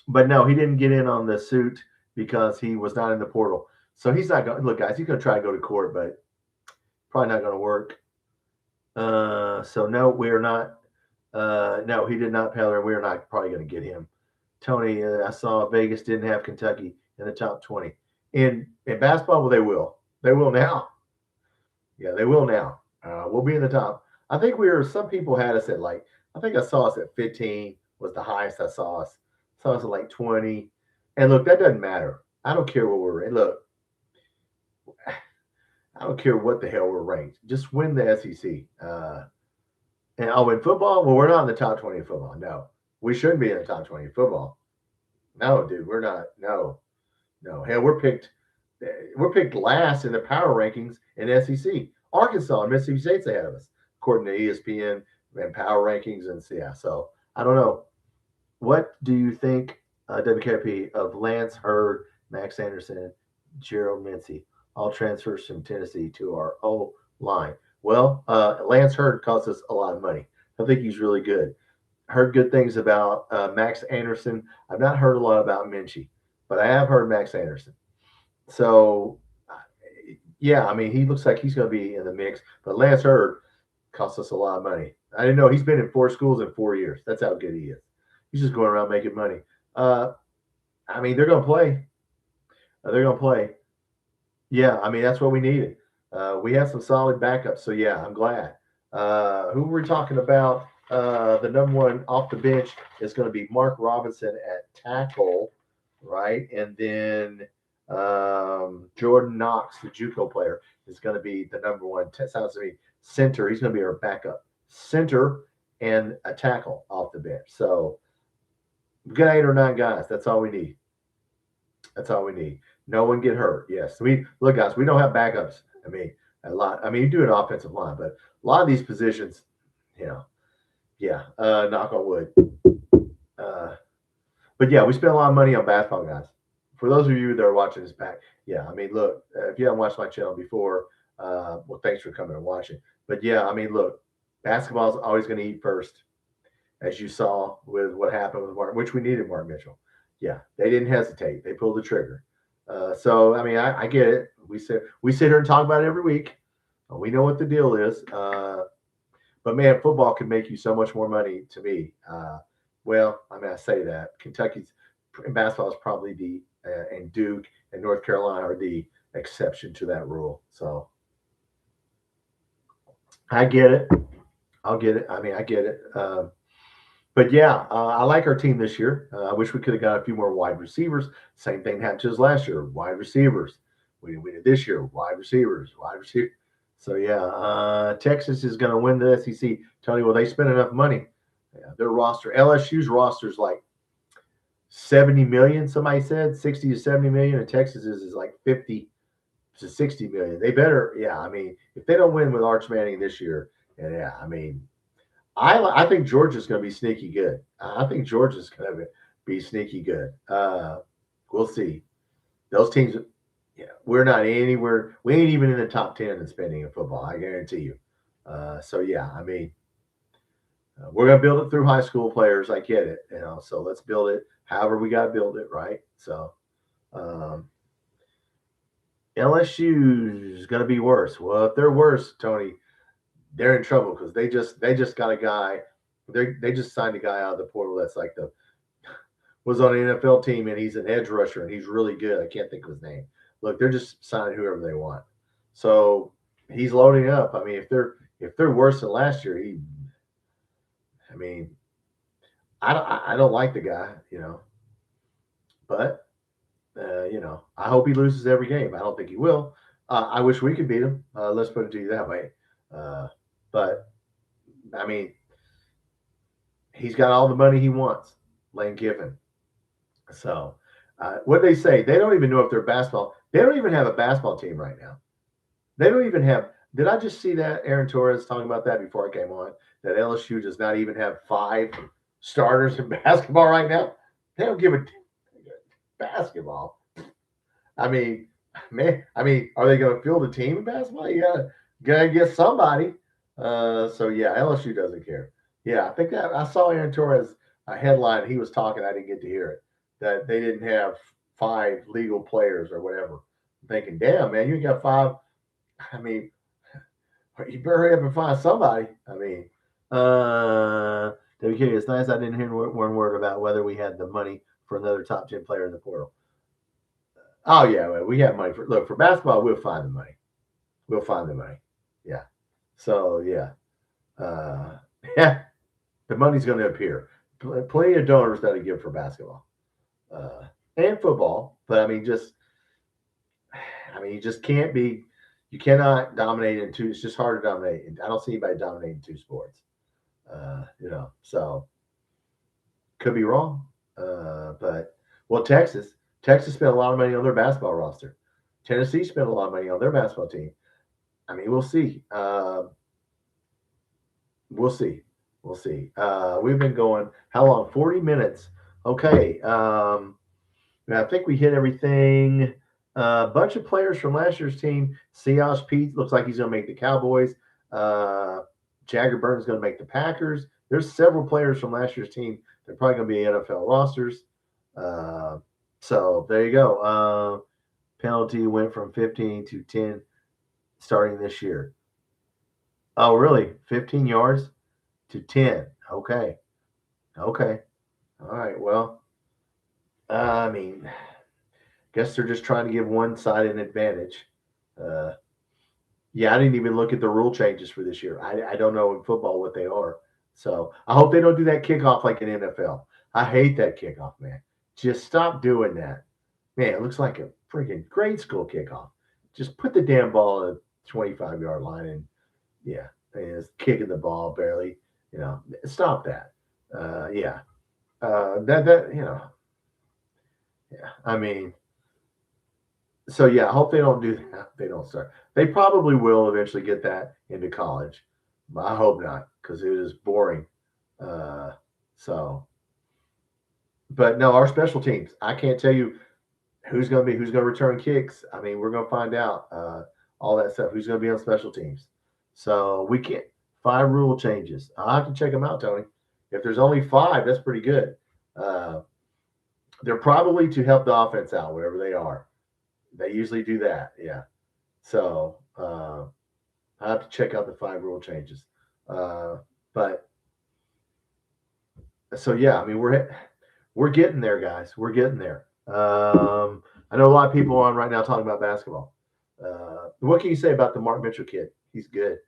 but no, he didn't get in on the suit because he was not in the portal. So he's not going. Look, guys, he's going to try to go to court, but probably not going to work. So no, we're not. No, he did not pay her. We're not probably going to get him. Tony, I saw Vegas didn't have Kentucky in the top 20. In basketball, well, they will. They will now. Yeah, they will now. We'll be in the top. I think some people had us at like, I think I saw us at 15 was the highest I saw us. Saw us at like 20. And look, that doesn't matter. I don't care what we're in. Look, I don't care what the hell we're ranked. Just win the SEC. And in football, well, we're not in the top 20 in football. No, we shouldn't be in the top 20 in football. No, dude, we're not. No. Hell, we're picked last in the power rankings in SEC. Arkansas and Mississippi State's ahead of us, according to ESPN and power rankings. And yeah, so I don't know. What do you think, WKP, of Lance Hurd, Max Anderson, Gerald Mincy, all transfers from Tennessee to our O line? Well, Lance Hurd cost us a lot of money. I think he's really good. Heard good things about Max Anderson. I've not heard a lot about Minchie, but I have heard Max Anderson. So, yeah, I mean, he looks like he's going to be in the mix. But Lance Hurd cost us a lot of money. I didn't know he's been in 4 schools in 4 years. That's how good he is. He's just going around making money. I mean, they're going to play. They're going to play. Yeah, I mean, that's what we needed. We have some solid backups. So, yeah, I'm glad. Who were we talking about? The number one off the bench is going to be Mark Robinson at tackle, right? And then Jordan Knox, the JUCO player, is going to be the number one. Sounds to me center. He's going to be our backup center and a tackle off the bench. So we've got 8 or 9 guys. That's all we need. That's all we need. No one get hurt. Yes, look, guys. We don't have backups. I mean, a lot. I mean, you do an offensive line, but a lot of these positions, yeah. Knock on wood. But yeah, we spent a lot of money on basketball, guys. For those of you that are watching this back, yeah, I mean, look, if you haven't watched my channel before, well, thanks for coming and watching. But yeah, I mean, look, basketball is always going to eat first, as you saw with what happened with Mark, which we needed Mark Mitchell. Yeah, they didn't hesitate; they pulled the trigger. So I mean, I get it. We sit here and talk about it every week. We know what the deal is. But man, football can make you so much more money to me. Well, I mean, I say that Kentucky's basketball is probably and Duke and North Carolina are the exception to that rule. So I get it. I'll get it. I mean, I get it. But yeah, I like our team this year. I wish we could have got a few more wide receivers. Same thing happened to us last year. Wide receivers. We did this year. Wide receivers. So yeah, Texas is going to win the SEC. Tony, well, they spent enough money. Yeah, their roster, LSU's roster is like 70 million. Somebody said 60 to 70 million, and Texas is like 50 to 60 million. They better, yeah. I mean, if they don't win with Arch Manning this year, yeah, I mean, I think Georgia's going to be sneaky good. I think Georgia's going to be sneaky good. We'll see. Those teams. Yeah, we're not anywhere. We ain't even in the top 10 in spending in football. I guarantee you. So yeah, I mean, we're gonna build it through high school players. I get it, So let's build it. However, we gotta build it, right? So LSU is gonna be worse. Well, if they're worse, Tony, they're in trouble because they just got a guy. They just signed a guy out of the portal that's like was on an NFL team and he's an edge rusher and he's really good. I can't think of his name. Look, they're just signing whoever they want. So he's loading up. I mean, if they're worse than last year, I don't like the guy, But I hope he loses every game. I don't think he will. I wish we could beat him. Let's put it to you that way. But I mean, he's got all the money he wants, Lane Kiffin. So what they say, they don't even know if they're basketball. They don't even have a basketball team right now. They don't even have. Did I just see that Aaron Torres talking about that before I came on? That LSU does not even have 5 starters in basketball right now. They don't give a basketball. I mean, man. I mean, are they going to field a team in basketball? Yeah. Gotta get somebody. So yeah, LSU doesn't care. Yeah, I think that I saw Aaron Torres a headline. He was talking. I didn't get to hear it. That they didn't have 5 legal players or whatever. I'm thinking, damn man, you got 5. I mean, you better hurry up and find somebody. I mean, WK, it's nice I didn't hear one word about whether we had the money for another top 10 player in the portal. Oh yeah, well, we have money for look for basketball. We'll find the money. We'll find the money. Yeah. So yeah, uh, yeah, the money's going to appear. Plenty of donors that to give for basketball and football, but I mean, you just can't be. You cannot dominate in two. It's just hard to dominate. I don't see anybody dominating 2 sports. So could be wrong, but well, Texas spent a lot of money on their basketball roster. Tennessee spent a lot of money on their basketball team. I mean, we'll see. We'll see. We'll see. We've been going how long? 40 minutes. Okay. I think we hit everything. A bunch of players from last year's team. Siosh Pete looks like he's going to make the Cowboys. Jagger Burton's going to make the Packers. There's several players from last year's team. They're probably going to be NFL rosters. So there you go. Penalty went from 15 to 10 starting this year. Oh, really? 15 yards to 10. Okay. Okay. All right. Well, I mean, guess they're just trying to give one side an advantage. Yeah, I didn't even look at the rule changes for this year. I don't know in football what they are. So I hope they don't do that kickoff like in NFL. I hate that kickoff, man. Just stop doing that. Man, it looks like a freaking grade school kickoff. Just put the damn ball at the 25-yard line and yeah, and it's kicking the ball barely. Stop that. Yeah, that yeah. I mean, so yeah, I hope they don't do that. They don't start. They probably will eventually get that into college. But I hope not because it is boring. Uh, so, but no, our special teams. I can't tell you who's going to return kicks. I mean, we're going to find out all that stuff. Who's going to be on special teams? So we can't. 5 rule changes. I'll have to check them out, Tony. If there's only 5, that's pretty good. Uh, they're probably to help the offense out, whatever they are. They usually do that. Yeah. So I have to check out the 5 rule changes. But so yeah, I mean we're getting there, guys. We're getting there. I know a lot of people on right now talking about basketball. What can you say about the Mark Mitchell kid? He's good.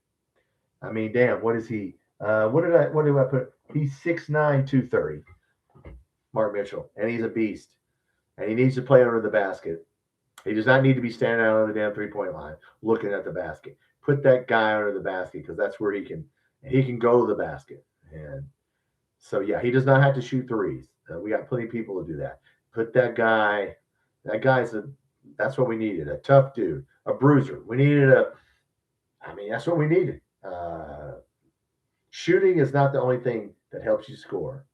I mean, damn, what is he? What do I put? He's 6'9", 230. Mark Mitchell, and he's a beast. And he needs to play under the basket. He does not need to be standing out on the damn 3-point line looking at the basket. Put that guy under the basket because that's where he can go to the basket. And so yeah, he does not have to shoot threes. We got plenty of people to do that. Put that guy. That's what we needed. A tough dude, a bruiser. We needed a. I mean, that's what we needed. Shooting is not the only thing that helps you score.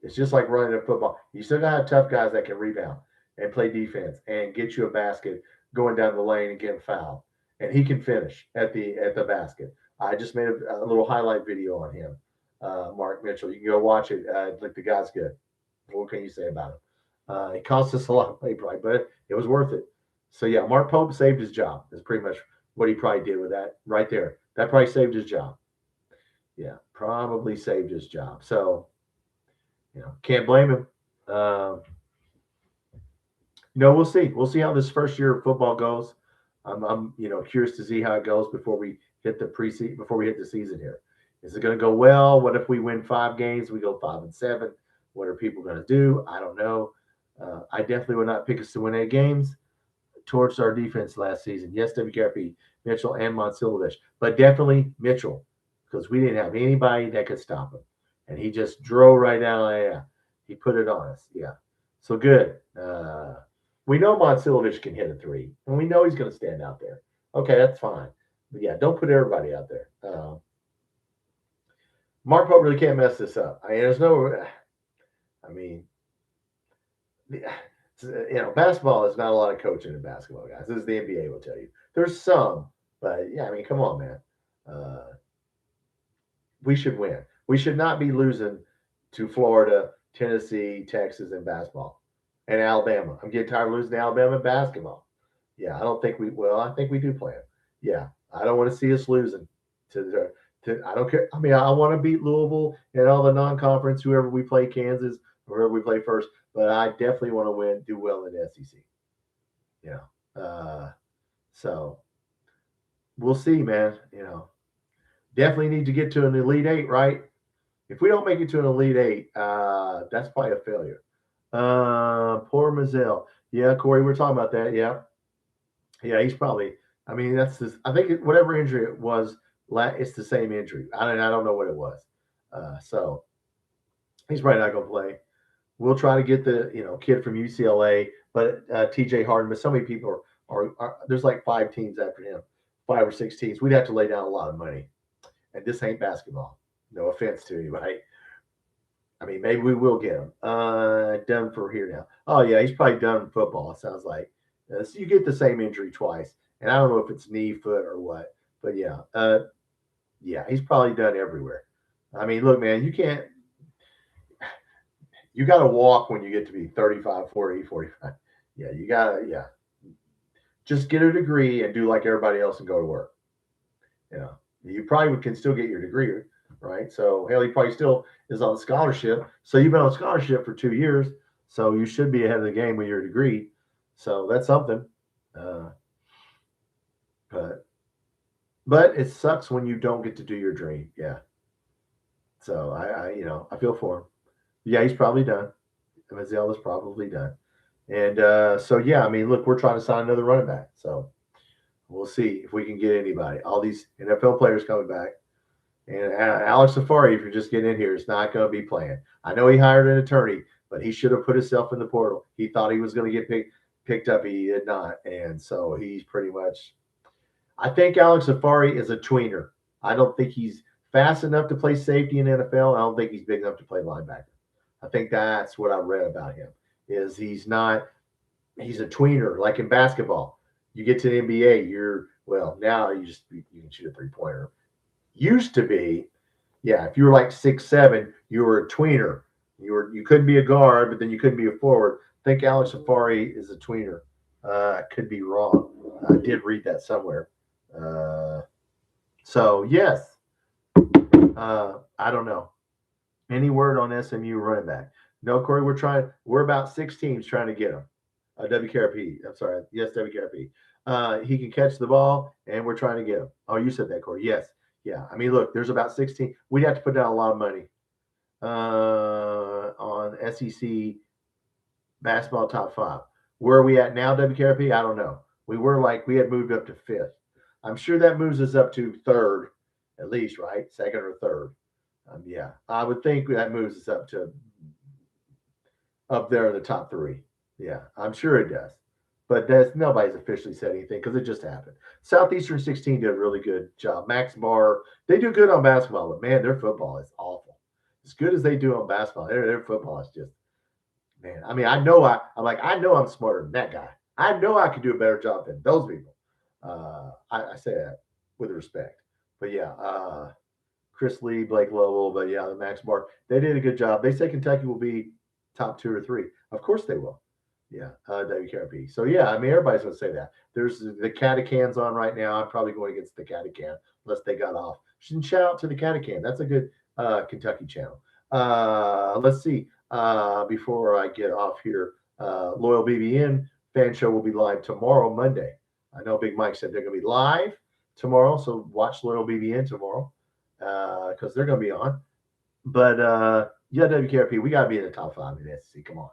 It's just like running a football. You still got to have tough guys that can rebound and play defense and get you a basket going down the lane and getting fouled. And he can finish at the basket. I just made a little highlight video on him, Mark Mitchell. You can go watch it. Like the guy's good. What can you say about him? It cost us a lot of play, probably, but it was worth it. So yeah, Mark Pope saved his job. That's pretty much what he probably did with that right there. That probably saved his job. Yeah, probably saved his job. So can't blame him. We'll see. We'll see how this first year of football goes. I'm curious to see how it goes before we hit the preseason, before we hit the season here. Is it going to go well? What if we win 5 games? We go 5-7. What are people going to do? I don't know. I definitely would not pick us to win 8 games. Towards our defense last season, yes, WKRP, Mitchell and Monsilovich, but definitely Mitchell because we didn't have anybody that could stop him, and he just drove right down. Yeah, he put it on us. Yeah, so good. We know Monsilovich can hit a 3, and we know he's going to stand out there. Okay, that's fine. But yeah, don't put everybody out there. Mark Pope really can't mess this up. There's no. Basketball is not a lot of coaching in basketball, guys. This is the NBA will tell you. There's some, But yeah, I mean, come on, man. We should win. We should not be losing to Florida, Tennessee, Texas, and basketball, and Alabama. I'm getting tired of losing to Alabama in basketball. Yeah, I don't think we. Well, I think we do play them. Yeah, I don't want to see us losing to the. I don't care. I mean, I want to beat Louisville and all the non-conference, whoever we play, Kansas, whoever we play first. But I definitely want to win, do well in the SEC. You know, so we'll see, man. Definitely need to get to an Elite Eight, right? If we don't make it to an Elite Eight, that's probably a failure. Poor Mazel. Yeah, Corey, we're talking about that. Yeah, he's probably. I mean, that's this. I think whatever injury it was, it's the same injury. I don't know what it was. So he's probably not going to play. We'll try to get the kid from UCLA, but T.J. Harden. But so many people are there's like 5 teams after him, 5 or 6 teams. We'd have to lay down a lot of money, and this ain't basketball. No offense to anybody. I mean, maybe we will get him done for here now. Oh yeah, he's probably done football. It sounds like so you get the same injury twice, and I don't know if it's knee, foot, or what. But yeah, he's probably done everywhere. I mean, look, man, you can't. You got to walk when you get to be 35, 40, 45. Yeah, you got to, just get a degree and do like everybody else and go to work. You probably can still get your degree, right? So, hell, he probably still is on scholarship. So, you've been on scholarship for 2 years. So, you should be ahead of the game with your degree. So, that's something. But it sucks when you don't get to do your dream. Yeah. So, I feel for him. Yeah, he's probably done. Mazzell is probably done. And so, yeah, I mean, look, we're trying to sign another running back. So we'll see if we can get anybody. All these NFL players coming back. And Alex Safari, if you're just getting in here, is not going to be playing. I know he hired an attorney, but he should have put himself in the portal. He thought he was going to get picked up. He did not. And so he's pretty much – I think Alex Safari is a tweener. I don't think he's fast enough to play safety in NFL. I don't think he's big enough to play linebacker. I think that's what I read about him. Is he's a tweener, like in basketball. You get to the NBA, now you can shoot a 3-pointer. Used to be, if you were like 6'7", you were a tweener. You couldn't be a guard, but then you couldn't be a forward. I think Alex Safari is a tweener. Could be wrong. I did read that somewhere. So yes, I don't know. Any word on SMU running back? No, Corey, we're about 6 teams trying to get him. WKRP. I'm sorry. Yes, WKRP. He can catch the ball, and we're trying to get him. Oh, you said that, Corey. Yes. Yeah. I mean, look, there's about 16. We'd have to put down a lot of money on SEC basketball top 5. Where are we at now, WKRP? I don't know. We had moved up to 5th. I'm sure that moves us up to 3rd, at least, right? 2nd or 3rd. I would think that moves us up there in the top 3. Yeah, I'm sure it does. But nobody's officially said anything because it just happened. Southeastern 16 did a really good job. Max Barr, they do good on basketball, but man, their football is awful. As good as they do on basketball, their football is just, man. I mean, I know I'm smarter than that guy. I know I could do a better job than those people. I say that with respect. But yeah, Chris Lee, Blake Lovell, but yeah, the Max Barr, they did a good job. They say Kentucky will be top 2 or 3. Of course they will. Yeah, WKRP. So yeah, I mean, everybody's going to say that. There's the Catacans on right now. I'm probably going against the Catacan unless they got off. Shout out to the Catacan. That's a good Kentucky channel. Let's see. Before I get off here, Loyal BBN fan show will be live tomorrow, Monday. I know Big Mike said they're going to be live tomorrow, so watch Loyal BBN tomorrow because they're going to be on. But yeah, WKRP, we got to be in the top 5 in the SEC. Come on.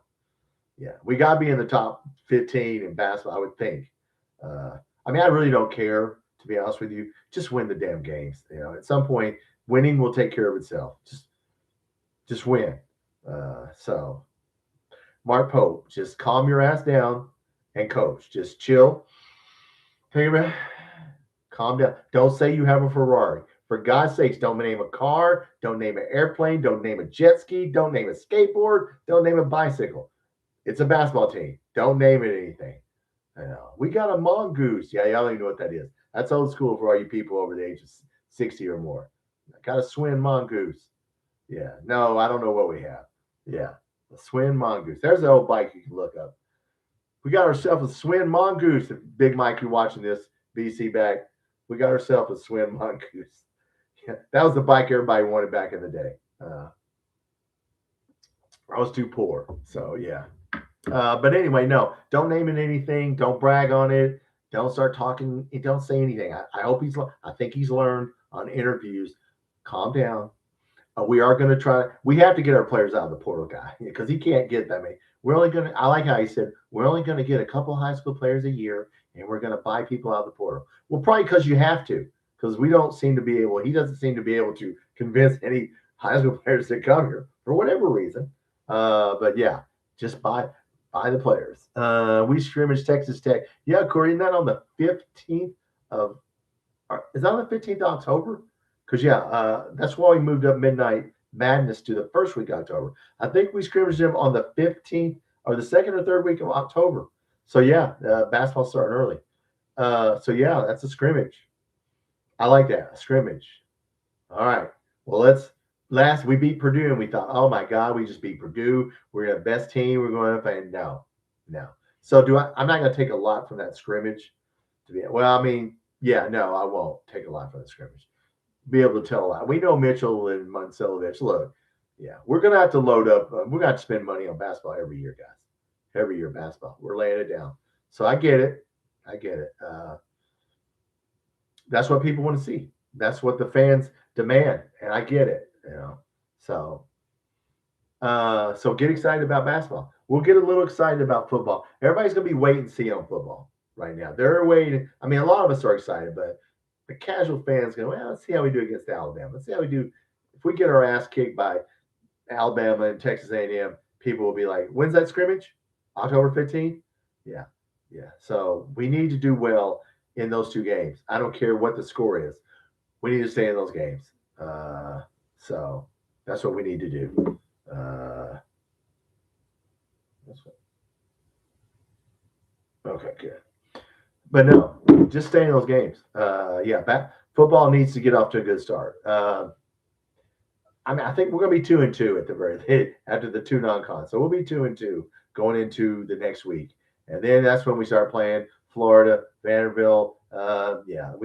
Yeah, we got to be in the top 15 in basketball, I would think. I mean, I really don't care, to be honest with you. Just win the damn games. At some point, winning will take care of itself. Just win. So, Mark Pope, just calm your ass down and coach. Just chill. Take a breath. Calm down. Don't say you have a Ferrari. For God's sakes, don't name a car. Don't name an airplane. Don't name a jet ski. Don't name a skateboard. Don't name a bicycle. It's a basketball team. Don't name it anything. We got a mongoose. Yeah, y'all don't even know what that is. That's old school for all you people over the age of 60 or more. Got a swin mongoose. Yeah. No, I don't know what we have. Yeah. A swin mongoose. There's the old bike you can look up. We got ourselves a swin mongoose. If Big Mike, you're watching this, BC back. We got ourselves a swin mongoose. Yeah, that was the bike everybody wanted back in the day. I was too poor. So, yeah. But anyway, no, don't name it anything. Don't brag on it. Don't start talking. Don't say anything. I hope I think he's learned on interviews. Calm down. We are going to try. We have to get our players out of the portal, guy, because he can't get that many. We're only going to, I like how he said, we're only going to get a couple high school players a year, and we're going to buy people out of the portal. Well, probably because you have to, because he doesn't seem to be able to convince any high school players to come here for whatever reason. But yeah, just buy the players. We scrimmage Texas Tech. Yeah, Corey, isn't that on the 15th of, is that on the 15th of October? Because, yeah, that's why we moved up Midnight Madness to the first week of October. I think we scrimmaged them on the 15th or the second or third week of October. So, yeah, basketball starting early. So, yeah, that's a scrimmage. I like that, a scrimmage. All right. Well, we beat Purdue, and we thought, oh, my God, we just beat Purdue. We're the best team. We're going up, and no. So, I'm not going to take a lot from that scrimmage. Yeah, no, I won't take a lot from the scrimmage. Be able to tell a lot. We know Mitchell and Moncelovich. Look, yeah, we're going to have to load up. We're going to have to spend money on basketball every year, guys. Every year, basketball. We're laying it down. So I get it. That's what people want to see. That's what the fans demand, and I get it. So get excited about basketball. We'll get a little excited about football. Everybody's going to be waiting to see on football right now. They're waiting. I mean, a lot of us are excited, but the casual fans go, well, let's see how we do against Alabama. Let's see how we do. If we get our ass kicked by Alabama and Texas A&M, people will be like, when's that scrimmage? October 15th? Yeah. So we need to do well in those two games. I don't care what the score is. We need to stay in those games. So that's what we need to do. Okay, good. But no, just stay in those games. Football needs to get off to a good start. I think we're going to be 2-2 at the very least after the 2 non-con. So we'll be 2-2 going into the next week, and then that's when we start playing Florida, Vanderbilt. We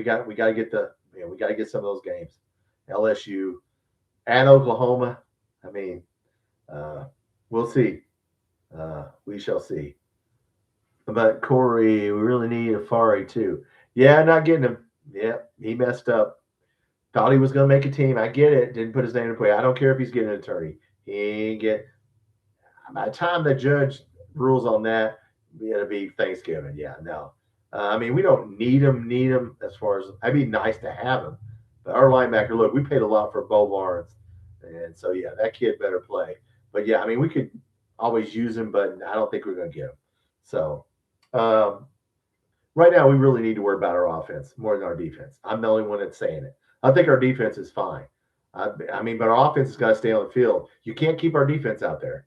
got to get some of those games. LSU at Oklahoma. I mean, we'll see. We shall see. But Corey, we really need a Fari too. Yeah, not getting him. Yeah, he messed up. Thought he was going to make a team. I get it. Didn't put his name in play. I don't care if he's getting an attorney. He ain't get. By the time the judge rules on that, it'll be Thanksgiving. Yeah, no. We don't need him as far as. It'd be nice to have him. But our linebacker, look, we paid a lot for Bo Barnes. And so, yeah, that kid better play. But, yeah, we could always use him, but I don't think we're going to get him. So, right now, we really need to worry about our offense more than our defense. I'm the only one that's saying it. I think our defense is fine. But our offense has got to stay on the field. You can't keep our defense out there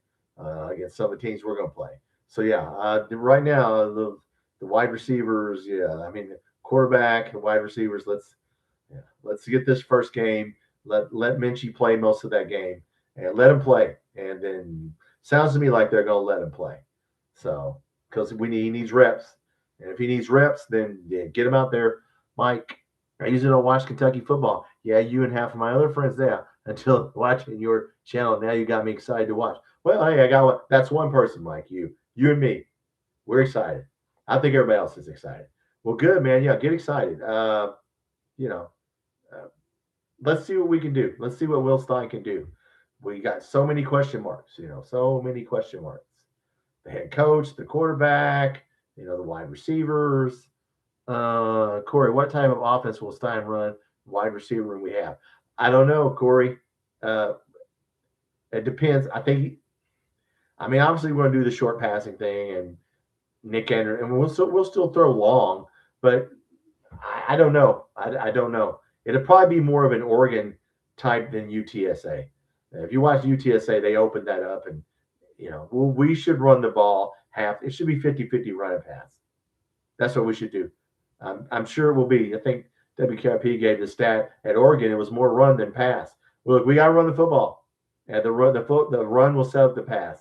against some of the teams we're going to play. So, yeah, right now, the wide receivers, the quarterback and wide receivers, let's get this first game. Let Minchie play most of that game and let him play. And then sounds to me like they're going to let him play. So, because he needs reps. And if he needs reps, then get him out there. Mike, I usually don't watch Kentucky football. Yeah, you and half of my other friends there until watching your channel. Now you got me excited to watch. Well, hey, that's one person, Mike. You and me. We're excited. I think everybody else is excited. Well, good, man. Yeah, get excited. Let's see what we can do. Let's see what Will Stein can do. We got so many question marks, so many question marks. The head coach, the quarterback, the wide receivers. Corey, what type of offense will Stein run? Wide receiver room we have? I don't know, Corey. It depends. I think. Obviously, we're going to do the short passing thing, and Nick Ender, and we'll still throw long, but I don't know. I don't know. It'll probably be more of an Oregon type than UTSA. If you watch UTSA, they opened that up, and we should run the ball half. It should be 50-50 run and pass. That's what we should do. I'm sure it will be. I think WKRP gave the stat at Oregon. It was more run than pass. Look, we got to run the football, and the run will set up the pass,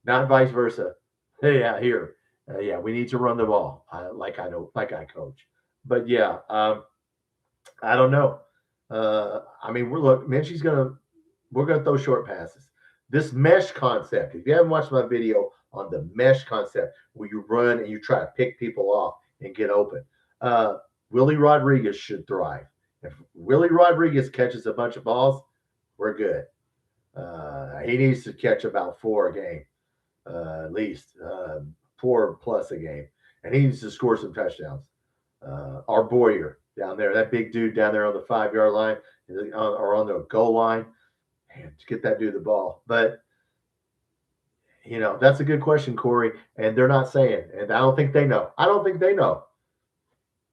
not vice versa. Hey, yeah, here, yeah, we need to run the ball, like like I coach. But yeah, I don't know. I mean, we're gonna throw short passes. This mesh concept. If you haven't watched my video on the mesh concept, where you run and you try to pick people off and get open, uh, Willie Rodriguez should thrive. If Willie Rodriguez catches a bunch of balls, we're good. He needs to catch about four a game, at least four plus a game, and he needs to score some touchdowns. Our Boyer down there, that big dude down there on the 5 yard line or on the goal line, man, to get that dude the ball. But that's a good question, Corey. And they're not saying, and I don't think they know. I don't think they know.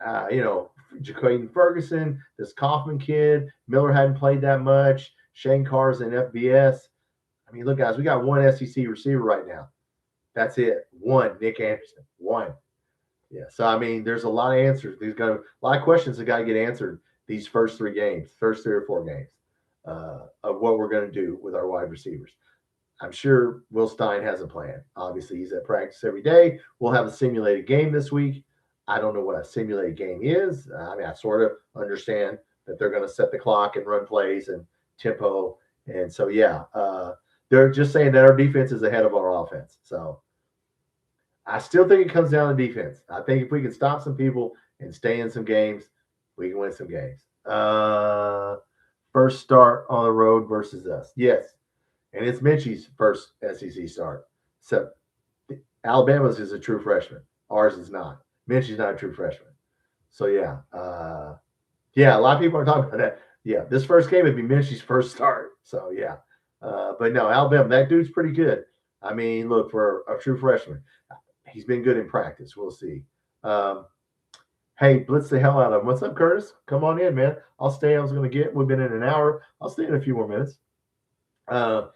Jaquaden Ferguson, this Kaufman kid, Miller hadn't played that much. Shane Carr's in FBS. I mean, look, guys, we got one SEC receiver right now. That's it. One, Nick Anderson. One. Yeah. So, I mean, there's a lot of answers. A lot of questions that got to get answered these first three or four games of what we're going to do with our wide receivers. I'm sure Will Stein has a plan. Obviously, he's at practice every day. We'll have a simulated game this week. I don't know what a simulated game is. I mean, I sort of understand that they're going to set the clock and run plays and tempo. And so, yeah, they're just saying that our defense is ahead of our offense. So I still think it comes down to defense. I think if we can stop some people and stay in some games, we can win some games. First start on the road versus us. Yes. And it's Minchie's first SEC start. So Alabama's is a true freshman. Ours is not. Minchie's not a true freshman. So, yeah. A lot of people are talking about that. Yeah, this first game would be Minchie's first start. So, yeah. But no, Alabama, that dude's pretty good. I mean, look, for a true freshman, he's been good in practice. We'll see. Hey, blitz the hell out of him. What's up, Curtis? Come on in, man. I'll stay. We've been in an hour. I'll stay in a few more minutes. I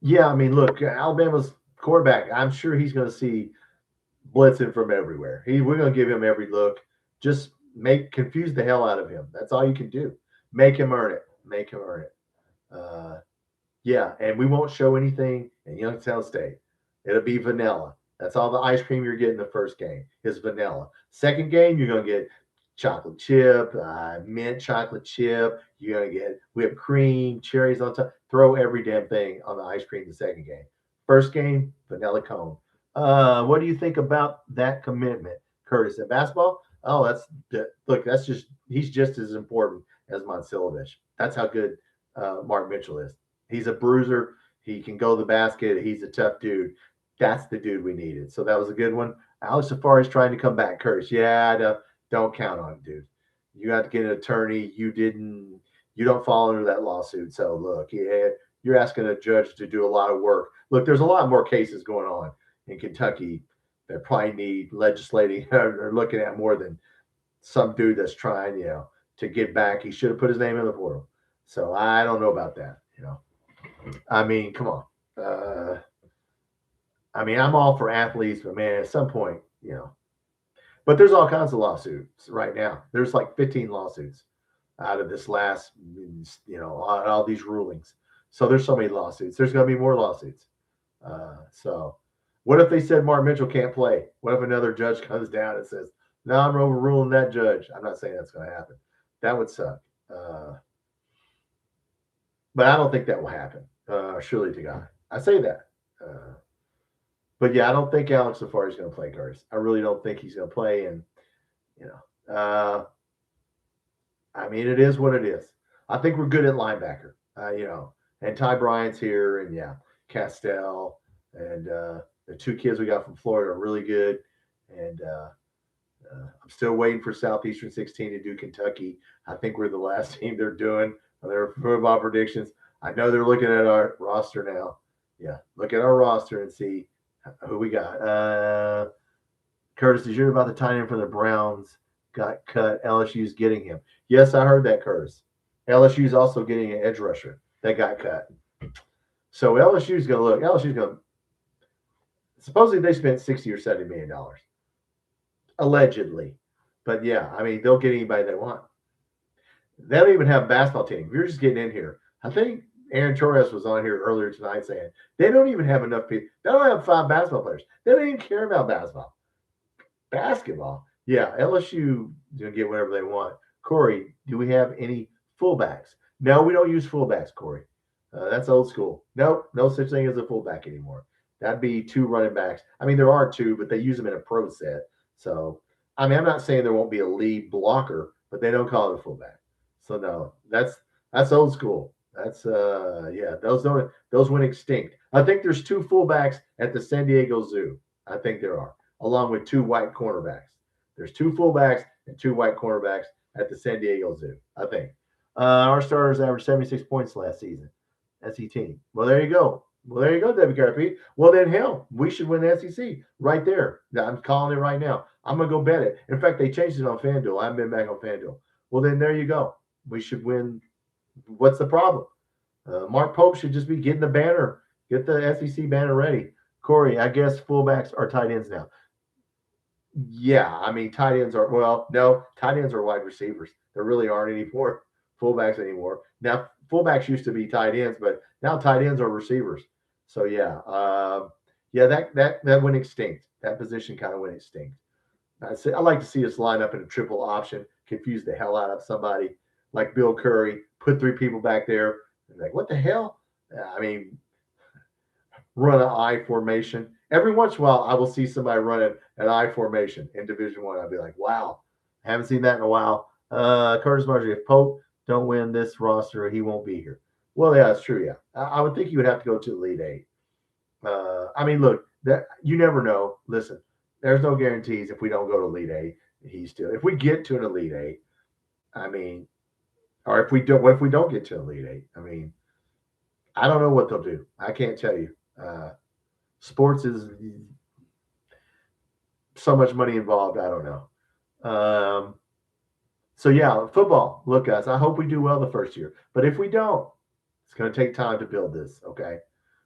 mean, look, Alabama's quarterback, I'm sure he's going to see blitzing from everywhere. We're going to give him every look. Just confuse the hell out of him. That's all you can do. Make him earn it. And we won't show anything in Youngstown State. It'll be vanilla. That's all the ice cream you're getting the first game is vanilla. Second game, you're going to get chocolate chip, mint chocolate chip. You're going to get whipped cream, cherries on top. Throw every damn thing on the ice cream the second game. First game, vanilla cone. What do you think about that commitment, Curtis? At basketball? Oh, he's just as important as Monsilovich. That's how good Mark Mitchell is. He's a bruiser. He can go to the basket. He's a tough dude. That's the dude we needed. So that was a good one. Alex Safari's trying to come back, Curtis. Yeah, don't count on it, dude. You have to get an attorney. You don't fall under that lawsuit. So look, you're asking a judge to do a lot of work. Look, there's a lot more cases going on in Kentucky that probably need legislating or looking at more than some dude that's trying, to get back. He should have put his name in the portal. So I don't know about that, I mean, come on. I mean, I'm all for athletes, but man, at some point, but there's all kinds of lawsuits right now. There's like 15 lawsuits out of this last, all these rulings. So there's so many lawsuits. There's going to be more lawsuits. So what if they said Mark Mitchell can't play? What if another judge comes down and says, no, I'm overruling that judge? I'm not saying that's going to happen. That would suck. But I don't think that will happen. Surely to God. I say that. But yeah, I don't think Alex Safari is going to play, Curtis. I really don't think he's going to play. And, I mean, it is what it is. I think we're good at linebacker, and Ty Bryant's here, and Castell, and the two kids we got from Florida are really good. And I'm still waiting for Southeastern 16 to do Kentucky. I think we're the last team they're doing their football predictions. I know they're looking at our roster now. Yeah, look at our roster and see who we got. Curtis, did you hear about the tight end for the Browns got cut? LSU's getting him. Yes, I heard that, Curtis. LSU's also getting an edge rusher that got cut. So LSU's going to supposedly they spent $60 or $70 million. Allegedly. But yeah, I mean, they'll get anybody they want. They don't even have a basketball team. If you're just getting in here, I think Aaron Torres was on here earlier tonight saying they don't even have enough people. They don't have 5 basketball players. They don't even care about basketball. Basketball, yeah, LSU get whatever they want. Corey, do we have any fullbacks? No, we don't use fullbacks, Corey. That's old school. Nope, no such thing as a fullback anymore. That'd be 2 running backs. I mean, there are 2, but they use them in a pro set. So, I mean, I'm not saying there won't be a lead blocker, but they don't call it a fullback. So no, that's old school. That's yeah, those went extinct. I think there's 2 fullbacks at the San Diego Zoo. I think there are, along with 2 white cornerbacks. There's 2 fullbacks and 2 white cornerbacks at the San Diego Zoo. I think our starters averaged 76 points last season. SE team. Well, there you go. Well, there you go, WKRP. Well, then, hell, we should win the SEC right there. I'm calling it right now. I'm going to go bet it. In fact, they changed it on FanDuel. I haven't been back on FanDuel. Well, then there you go. We should win. What's the problem? Mark Pope should just be getting the banner, get the SEC banner ready. Corey, I guess fullbacks are tight ends now. Yeah, I mean, tight ends are, well, no, tight ends are wide receivers. There really aren't any more fullbacks anymore. Now, fullbacks used to be tight ends, but now tight ends are receivers. So, yeah, yeah, that went extinct. That position kind of went extinct. I like to see us line up in a triple option, confuse the hell out of somebody like Bill Curry, put 3 people back there. And like, what the hell? I mean, run an I formation. Every once in a while, I will see somebody running an I formation in Division One. I'll be like, wow, haven't seen that in a while. Curtis Marjorie, if Pope don't win this roster, he won't be here. Well, yeah, that's true. Yeah, I would think you would have to go to Elite Eight. I mean, look, that you never know. Listen, there's no guarantees if we don't go to Elite Eight. If we get to an Elite Eight, I mean, or if we don't, what if we don't get to Elite Eight? I mean, I don't know what they'll do. I can't tell you. Sports is so much money involved. I don't know. So yeah, football. Look, guys, I hope we do well the first year. But if we don't, it's going to take time to build this. Okay,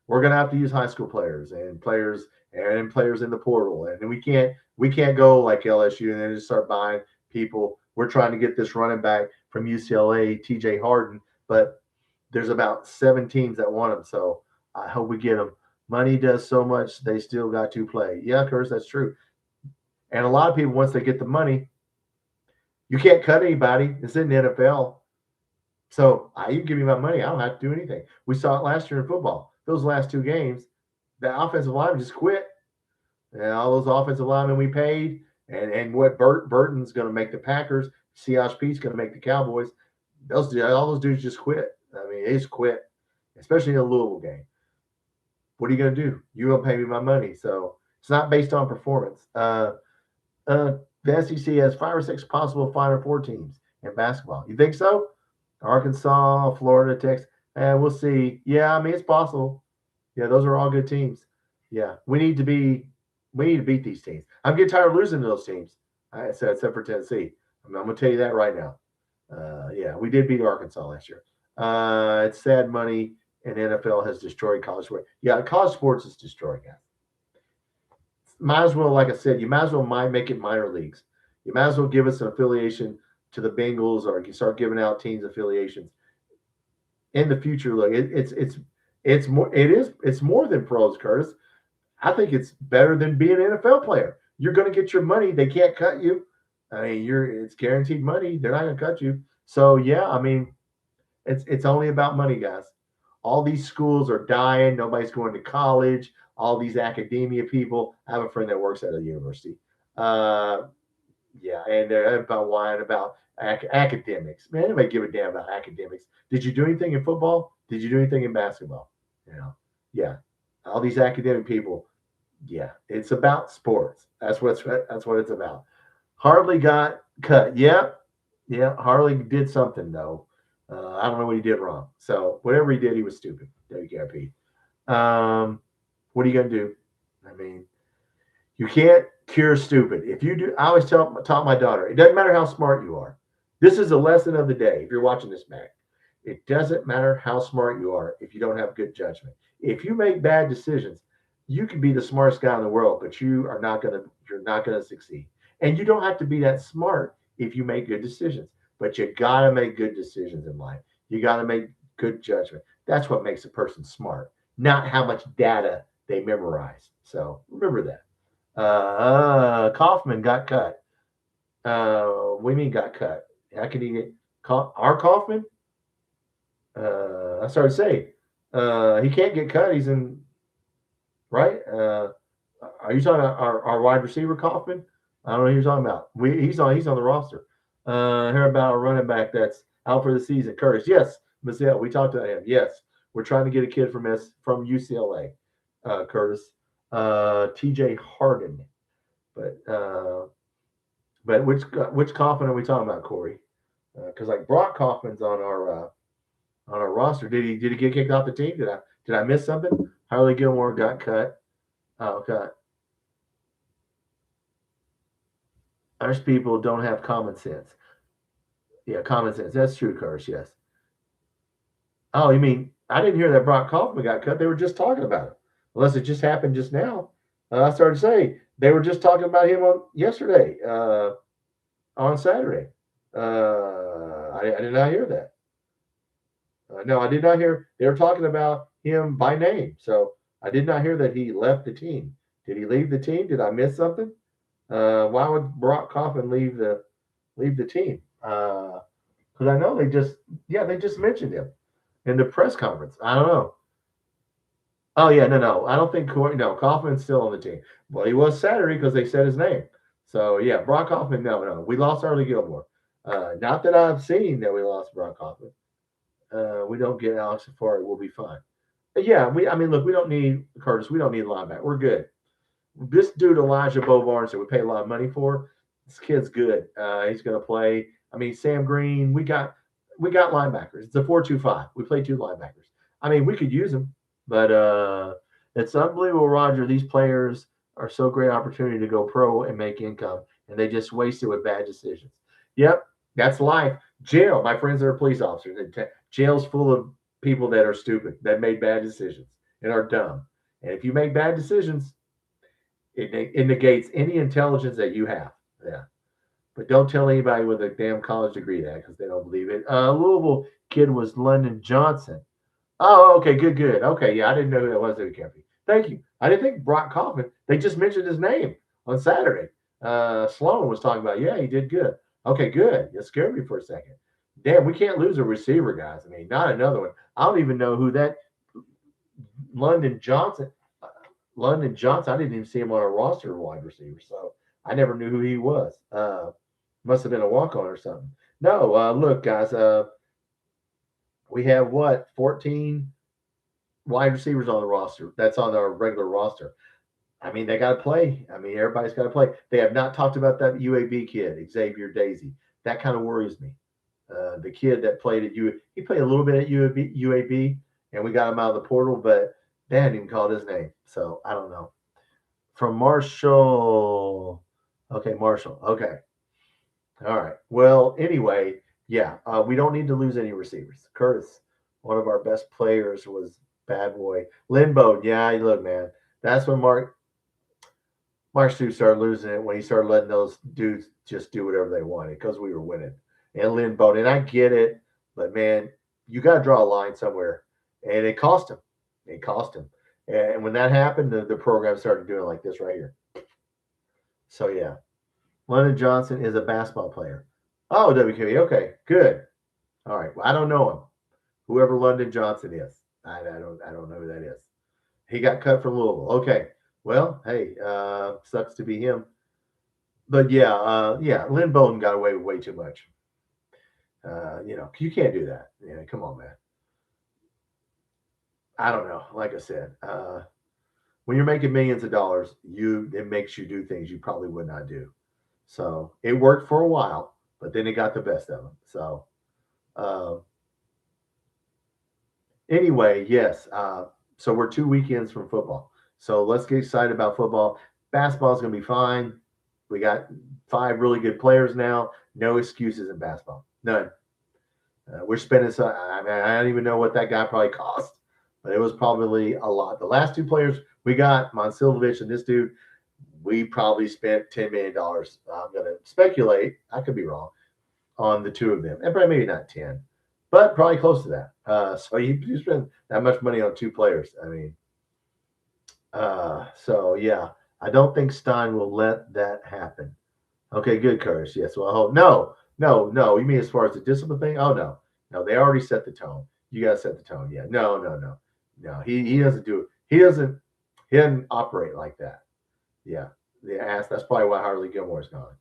we're going to have to use high school players and players in the portal, and we can't go like LSU and then just start buying people. We're trying to get this running back from UCLA, TJ Harden, but there's about 7 teams that want him. So I hope we get him. Money does so much, they still got to play. Yeah, of course, that's true. And a lot of people, once they get the money, you can't cut anybody. It's in the NFL. So you can give me my money. I don't have to do anything. We saw it last year in football. Those last 2 games, the offensive lineman just quit. And all those offensive linemen we paid, and what Burton's going to make the Packers, CHP's going to make the Cowboys. All those dudes just quit. I mean, they just quit, especially in a Louisville game. What are you going to do? You're going to pay me my money. So it's not based on performance. The SEC has 5 or 6 possible Final Four teams in basketball. You think so? Arkansas, Florida, Texas. We'll see. Yeah, I mean, it's possible. Yeah, those are all good teams. Yeah, we need to beat these teams. I'm getting tired of losing to those teams. I said, except for Tennessee. I'm going to tell you that right now. Yeah, we did beat Arkansas last year. It's sad money, and NFL has destroyed college sports. Yeah, college sports is destroying it. Might as well, like I said, you might as well make it minor leagues. You might as well give us an affiliation to the Bengals, or you start giving out teams affiliations. In the future, look, it's more than pros, Curtis. I think it's better than being an NFL player. You're going to get your money. They can't cut you. I mean, it's guaranteed money. They're not going to cut you. So yeah, I mean, it's only about money, guys. All these schools are dying. Nobody's going to college. All these academia people. I have a friend that works at a university. Yeah, and they're about whining about academics. Man, anybody give a damn about academics? Did you do anything in football? Did you do anything in basketball? You know, yeah. All these academic people. Yeah, it's about sports. That's what it's about. Harley got cut. Yeah, Harley did something though. I don't know what he did wrong. So whatever he did, he was stupid. WKRP. What are you gonna do? I mean, you can't cure stupid. If you do, I always taught my daughter, it doesn't matter how smart you are. This is a lesson of the day. If you're watching this back, it doesn't matter how smart you are if you don't have good judgment. If you make bad decisions, you can be the smartest guy in the world, but you're not gonna succeed. And you don't have to be that smart if you make good decisions. But you got to make good decisions in life. You got to make good judgment. That's what makes a person smart, not how much data they memorize. So remember that. Kaufman got cut. What do you mean got cut? How can he get our Kaufman? I started to say he can't get cut. He's in right. Are you talking about our wide receiver Kaufman? I don't know who you're talking about. He's on the roster. Hear about a running back that's out for the season, Curtis. Yes, Mizzell, we talked about him. Yes, we're trying to get a kid from UCLA, Curtis, TJ Harden. But which Kaufman are we talking about, Corey? Because like Brock Kaufman's on our roster. Did he get kicked off the team? Did I miss something? Harley Gilmore got cut. Oh, okay. Our people don't have common sense. Yeah, common sense. That's true, Curtis. Yes. Oh, you mean I didn't hear that Brock Kaufman got cut? They were just talking about it. Unless it just happened just now. I started to say they were just talking about him yesterday, on Saturday. I did not hear that. No, I did not hear. They were talking about him by name. So I did not hear that he left the team. Did he leave the team? Did I miss something? Why would Brock Kaufman leave the team? Because I know they just mentioned him in the press conference. I don't know. Oh yeah, no. I don't think Kaufman's still on the team. Well, he was Saturday because they said his name. So yeah, Brock Kaufman. No. We lost Harley Gilmore. Not that I've seen that we lost Brock Kaufman. We don't get Alex Safari. We'll be fine. But yeah, look, we don't need Curtis. We don't need linebacker. We're good. This dude Elijah Bovarn, that we pay a lot of money for. This kid's good. He's going to play. I mean, Sam Green. We got linebackers. It's a 4-2-5. We play 2 linebackers. I mean, we could use them, but it's unbelievable, Roger. These players are so great opportunity to go pro and make income, and they just waste it with bad decisions. Yep, that's life. Jail. My friends that are police officers. Jail's full of people that are stupid, that made bad decisions and are dumb. And if you make bad decisions, it negates any intelligence that you have. Yeah. But don't tell anybody with a damn college degree that because they don't believe it. Louisville kid was London Johnson. Oh, okay, good. Okay, yeah, I didn't know who that was at the Thank you. I didn't think Brock Kaufman. They just mentioned his name on Saturday. Sloan was talking about, yeah, he did good. Okay, good. You scared me for a second. Damn, we can't lose a receiver, guys. I mean, not another one. I don't even know who that London Johnson. I didn't even see him on a roster wide receiver, so I never knew who he was. Must have been a walk-on or something. No, look, guys, we have 14 wide receivers on the roster. That's on our regular roster. I mean, they got to play. I mean, everybody's got to play. They have not talked about that UAB kid, Xavier Daisy. That kind of worries me. The kid that played at he played a little bit at UAB, and we got him out of the portal, but they hadn't even called his name. So I don't know. From Marshall. Okay, Marshall. Okay. All right. Well, anyway, yeah, we don't need to lose any receivers. Curtis, one of our best players, was bad boy. Lynn Bowden, yeah, look, man. That's when Mark Stoops started losing it, when he started letting those dudes just do whatever they wanted because we were winning. And Lynn Bowden, I get it, but man, you got to draw a line somewhere. And it cost him. And when that happened, the program started doing like this right here. So, yeah. London Johnson is a basketball player. Oh, WKB. Okay, good. All right. Well, I don't know him. Whoever London Johnson is, I don't know who that is. He got cut from Louisville. Okay. Well, hey, sucks to be him. But yeah, Lynn Bowden got away with way too much. You can't do that. Yeah, come on, man. I don't know. Like I said, when you're making millions of dollars, it makes you do things you probably would not do. So it worked for a while, but then it got the best of them. So anyway, yes. So we're 2 weekends from football. So let's get excited about football. Basketball is going to be fine. We got 5 really good players now. No excuses in basketball. None. We're spending some. I don't even know what that guy probably cost, but it was probably a lot. The last 2 players we got, Monsilvich and this dude, we probably spent $10 million. I'm going to speculate. I could be wrong on the two of them, and probably maybe not 10, but probably close to that. So you spend that much money on two players. I mean, so yeah, I don't think Stein will let that happen. Okay, good, Curtis. Yes. Well, I hope. No. You mean as far as the discipline thing? Oh no. They already set the tone. You gotta set the tone. Yeah. No. He doesn't do it. He doesn't operate like that. Yeah. That's probably why Harley Gilmore's gone.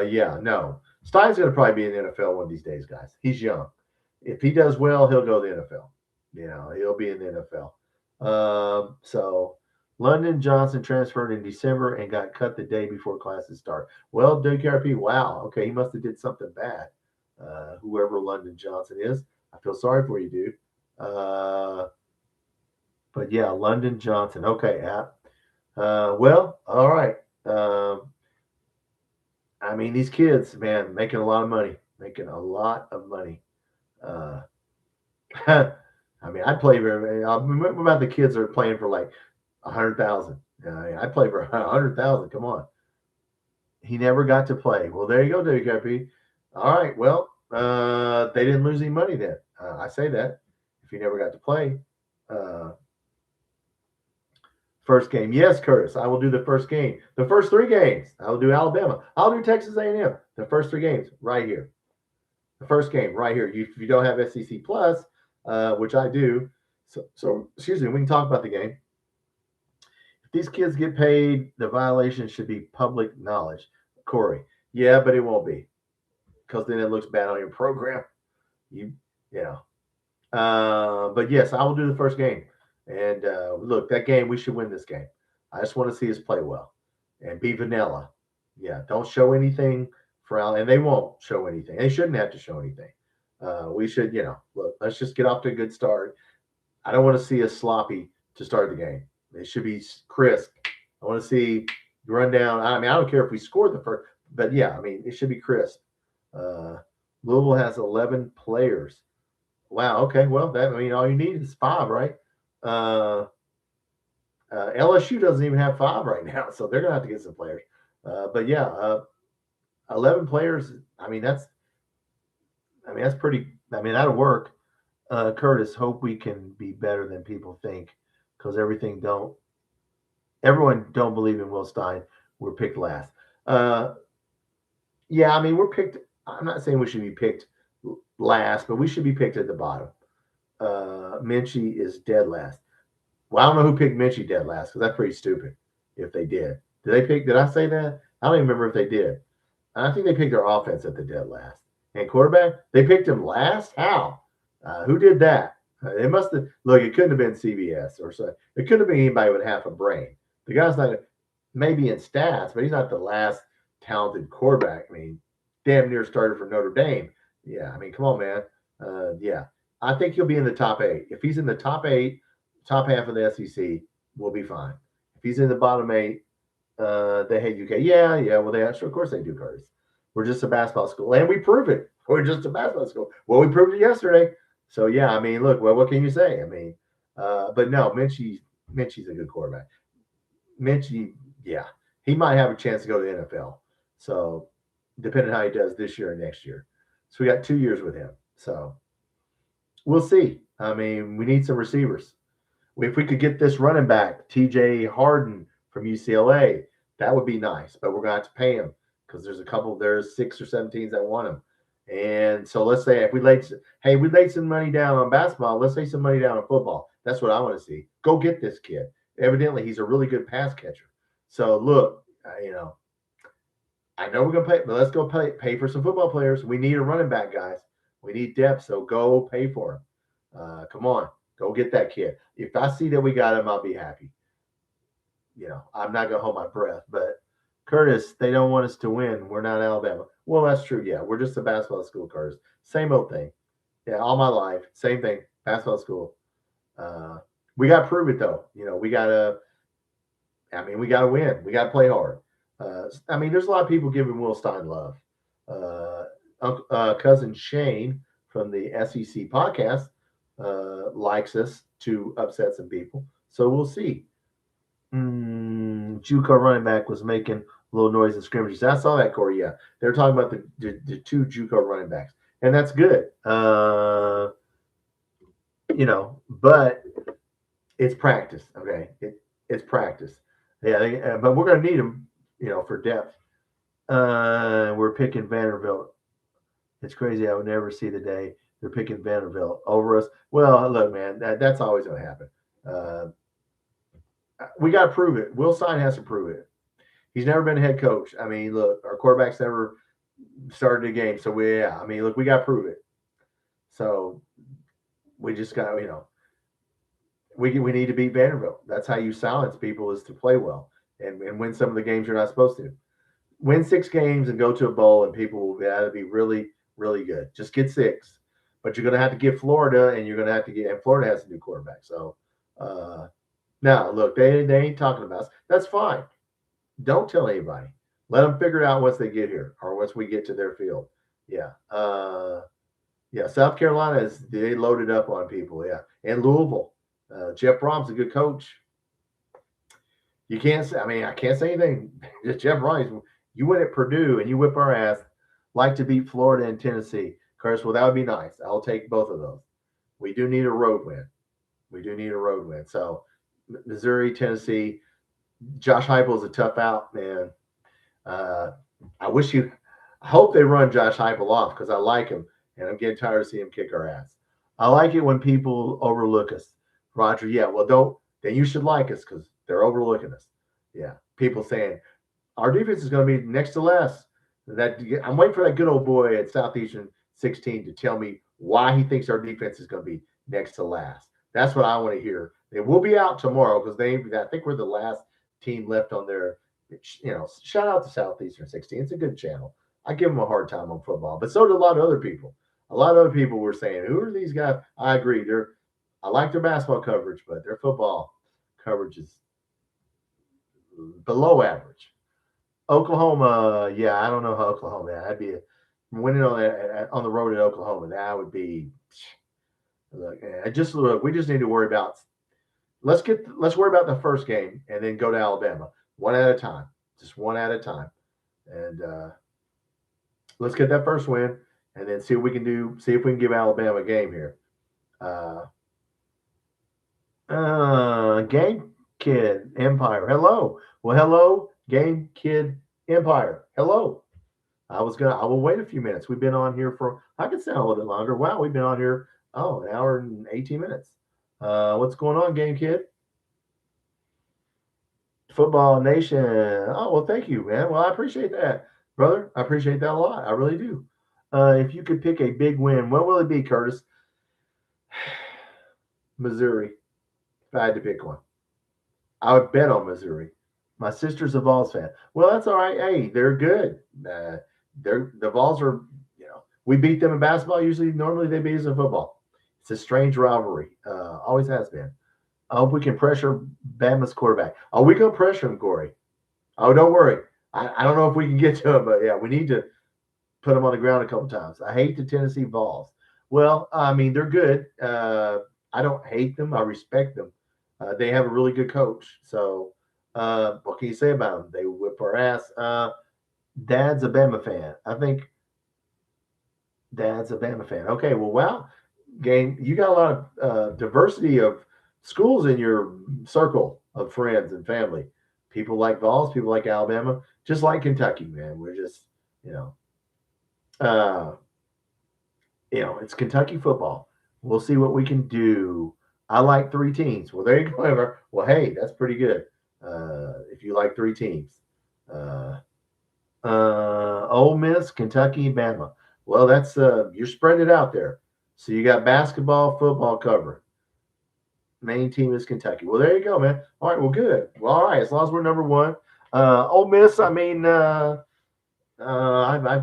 Yeah. No. Stein's gonna probably be in the NFL one of these days, guys. He's young. If he does well, he'll go to the NFL. He'll be in the NFL. So London Johnson transferred in December and got cut the day before classes start. Well, WKRP, wow. Okay, he must have did something bad. Whoever London Johnson is, I feel sorry for you, dude. But yeah, London Johnson. Okay, well, all right. I mean, these kids, man, making a lot of money. I mean, I'd play for. What about the kids that are playing for like 100,000? I'd play for 100,000. Come on. He never got to play. Well, there you go, WKP. All right. Well, they didn't lose any money then. I say that if he never got to play. First game, yes, Curtis. I will do the first game. The first three games, I will do Alabama. I'll do Texas A&M. The first three games, right here. The first game, right here. If you don't have SEC Plus, which I do, so excuse me, we can talk about the game. If these kids get paid, the violation should be public knowledge. Corey, yeah, but it won't be, because then it looks bad on your program. But yes, I will do the first game. And look, that game, we should win this game. I just want to see us play well and be vanilla. Yeah, don't show anything for Al, and they won't show anything. They shouldn't have to show anything. We should, look, let's just get off to a good start. I don't want to see us sloppy to start the game. It should be crisp. I want to see run down. I mean, I don't care if we scored the first, but yeah, I mean, it should be crisp. Louisville has 11 players. Wow. Okay. Well, all you need is 5, right? LSU doesn't even have 5 right now, so they're gonna have to get some players. But yeah, 11 players. I mean, that's pretty. I mean, that'll work. Curtis, hope we can be better than people think, because everyone don't believe in Will Stein. We're picked last. Yeah, I mean, we're picked. I'm not saying we should be picked last, but we should be picked at the bottom. Minchie is dead last. Well, I don't know who picked Minchie dead last, because that's pretty stupid. If they did, did I say that? I don't even remember if they did. I think they picked their offense at the dead last. And quarterback, they picked him last? How? Who did that? It must have. Look, it couldn't have been CBS or so. It couldn't have been anybody with half a brain. The guy's not maybe in stats, but he's not the last talented quarterback. I mean, damn near started for Notre Dame. Yeah, I mean, come on, man. Yeah, I think he'll be in the top 8. If he's in the top 8, top half of the SEC, we'll be fine. If he's in the bottom 8, they hate UK. Yeah. Well, of course they do, Curtis. We're just a basketball school, and we prove it. We're just a basketball school. Well, we proved it yesterday. So yeah, I mean, look, well, what can you say? I mean, but no, Minchie's a good quarterback. Minchie, yeah, he might have a chance to go to the NFL. So depending on how he does this year or next year. So we got 2 years with him. So we'll see. I mean, we need some receivers. If we could get this running back, TJ Harden from UCLA, that would be nice. But we're going to have to pay him, because there's 6 or 7 teams that want him. And so let's say if we laid some money down on basketball, let's lay some money down on football. That's what I want to see. Go get this kid. Evidently, he's a really good pass catcher. So look, I know we're going to pay, but let's go pay for some football players. We need a running back, guys. We need depth, so go pay for him. Come on, go get that kid. If I see that we got him, I'll be happy. I'm not going to hold my breath, but Curtis, they don't want us to win. We're not Alabama. Well, that's true. Yeah, we're just a basketball school, Curtis. Same old thing. Yeah, all my life, same thing. Basketball school. We got to prove it, though. We got to win. We got to play hard. There's a lot of people giving Will Stein love. Cousin Shane from the SEC podcast likes us to upset some people. So we'll see. JUCO running back was making a little noise in scrimmages. I saw that, Corey. Yeah, they were talking about the two JUCO running backs, and that's good. But it's practice. Okay, it's practice. Yeah, but we're going to need them, for depth. We're picking Vanderbilt. It's crazy. I would never see the day they're picking Vanderbilt over us. Well, look, man, that's always going to happen. We got to prove it. Will Stein has to prove it. He's never been a head coach. I mean, look, our quarterback's never started a game. So we got to prove it. So we just got, we need to beat Vanderbilt. That's how you silence people, is to play well and win some of the games you're not supposed to. Win 6 games and go to a bowl, and people will be really, really good. Just get 6. But you're going to have to get Florida, and and Florida has a new quarterback. So now, look, they ain't talking about us. That's fine. Don't tell anybody. Let them figure it out once they get here or once we get to their field. Yeah. South Carolina they loaded up on people. Yeah. And Louisville. Jeff Brom's a good coach. You can't say, I can't say anything. Jeff Brom, you win at Purdue and you whip our ass, like to beat Florida and Tennessee. Curtis, well, that would be nice. I'll take both of those. We do need a road win. So Missouri, Tennessee, Josh Heupel is a tough out, man. I hope they run Josh Heupel off because I like him, and I'm getting tired of seeing him kick our ass. I like it when people overlook us. Roger, yeah, well, then you should like us because they're overlooking us. Yeah, people saying our defense is going to be next to last. I'm waiting for that good old boy at Southeastern 16 to tell me why he thinks our defense is going to be next to last. That's what I want to hear. They will be out tomorrow because I think we're the last team left on their, shout out to Southeastern 16. It's a good channel. I give them a hard time on football, but so do a lot of other people. A lot of other people were saying, who are these guys? I agree. I like their basketball coverage, but their football coverage is below average. Oklahoma, yeah, I don't know how Oklahoma. I'd be winning on the road at Oklahoma. That would be. Look, we just need to worry about. Let's worry about the first game and then go to Alabama one at a time, just one at a time, and let's get that first win and then see what we can do. See if we can give Alabama a game here. Game Kid Empire. Hello. Well, hello, Game Kid Empire. Hello. I will wait a few minutes. We've been on here I could stay a little bit longer. Wow, we've been on here, an hour and 18 minutes. What's going on, Game Kid? Football Nation. Oh, well, thank you, man. Well, I appreciate that, brother. I appreciate that a lot. I really do. If you could pick a big win, what will it be, Curtis? Missouri. If I had to pick one, I would bet on Missouri. My sister's a Vols fan. Well, that's all right. Hey, they're good. The Vols are, we beat them in basketball. Normally they beat us in football. It's a strange rivalry. Always has been. I hope we can pressure Bama's quarterback. Are we going to pressure him, Corey? Oh, don't worry. I don't know if we can get to him, but yeah, we need to put him on the ground a couple times. I hate the Tennessee Vols. Well, they're good. I don't hate them. I respect them. They have a really good coach. So what can you say about them? They whip our ass. Dad's a Bama fan. I think Dad's a Bama fan. Okay, well, wow. Gang, you got a lot of diversity of schools in your circle of friends and family. People like Vols, people like Alabama, just like Kentucky, man. We're just, it's Kentucky football. We'll see what we can do. I like 3 teams. Well, there you go. Well, hey, that's pretty good. If you like 3 teams. Ole Miss, Kentucky, Bama. Well, that's you're spreading it out there. So you got basketball, football covered. Main team is Kentucky. Well, there you go, man. All right, well, good. Well, all right, as long as we're number 1. Ole Miss, I've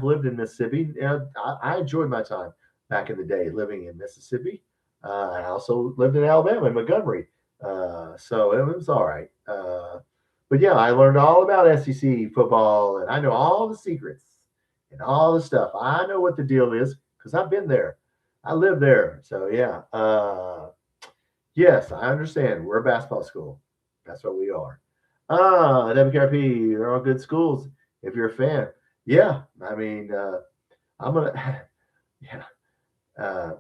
lived in Mississippi. I enjoyed my time back in the day living in Mississippi. I also lived in Alabama, in Montgomery. So it was all right. But yeah, I learned all about SEC football, and I know all the secrets and all the stuff. I know what the deal is because I've been there. I live there. So yeah. Yes, I understand. We're a basketball school. That's what we are. WKRP, they're all good schools if you're a fan. Yeah, I mean, I'm gonna. Yeah.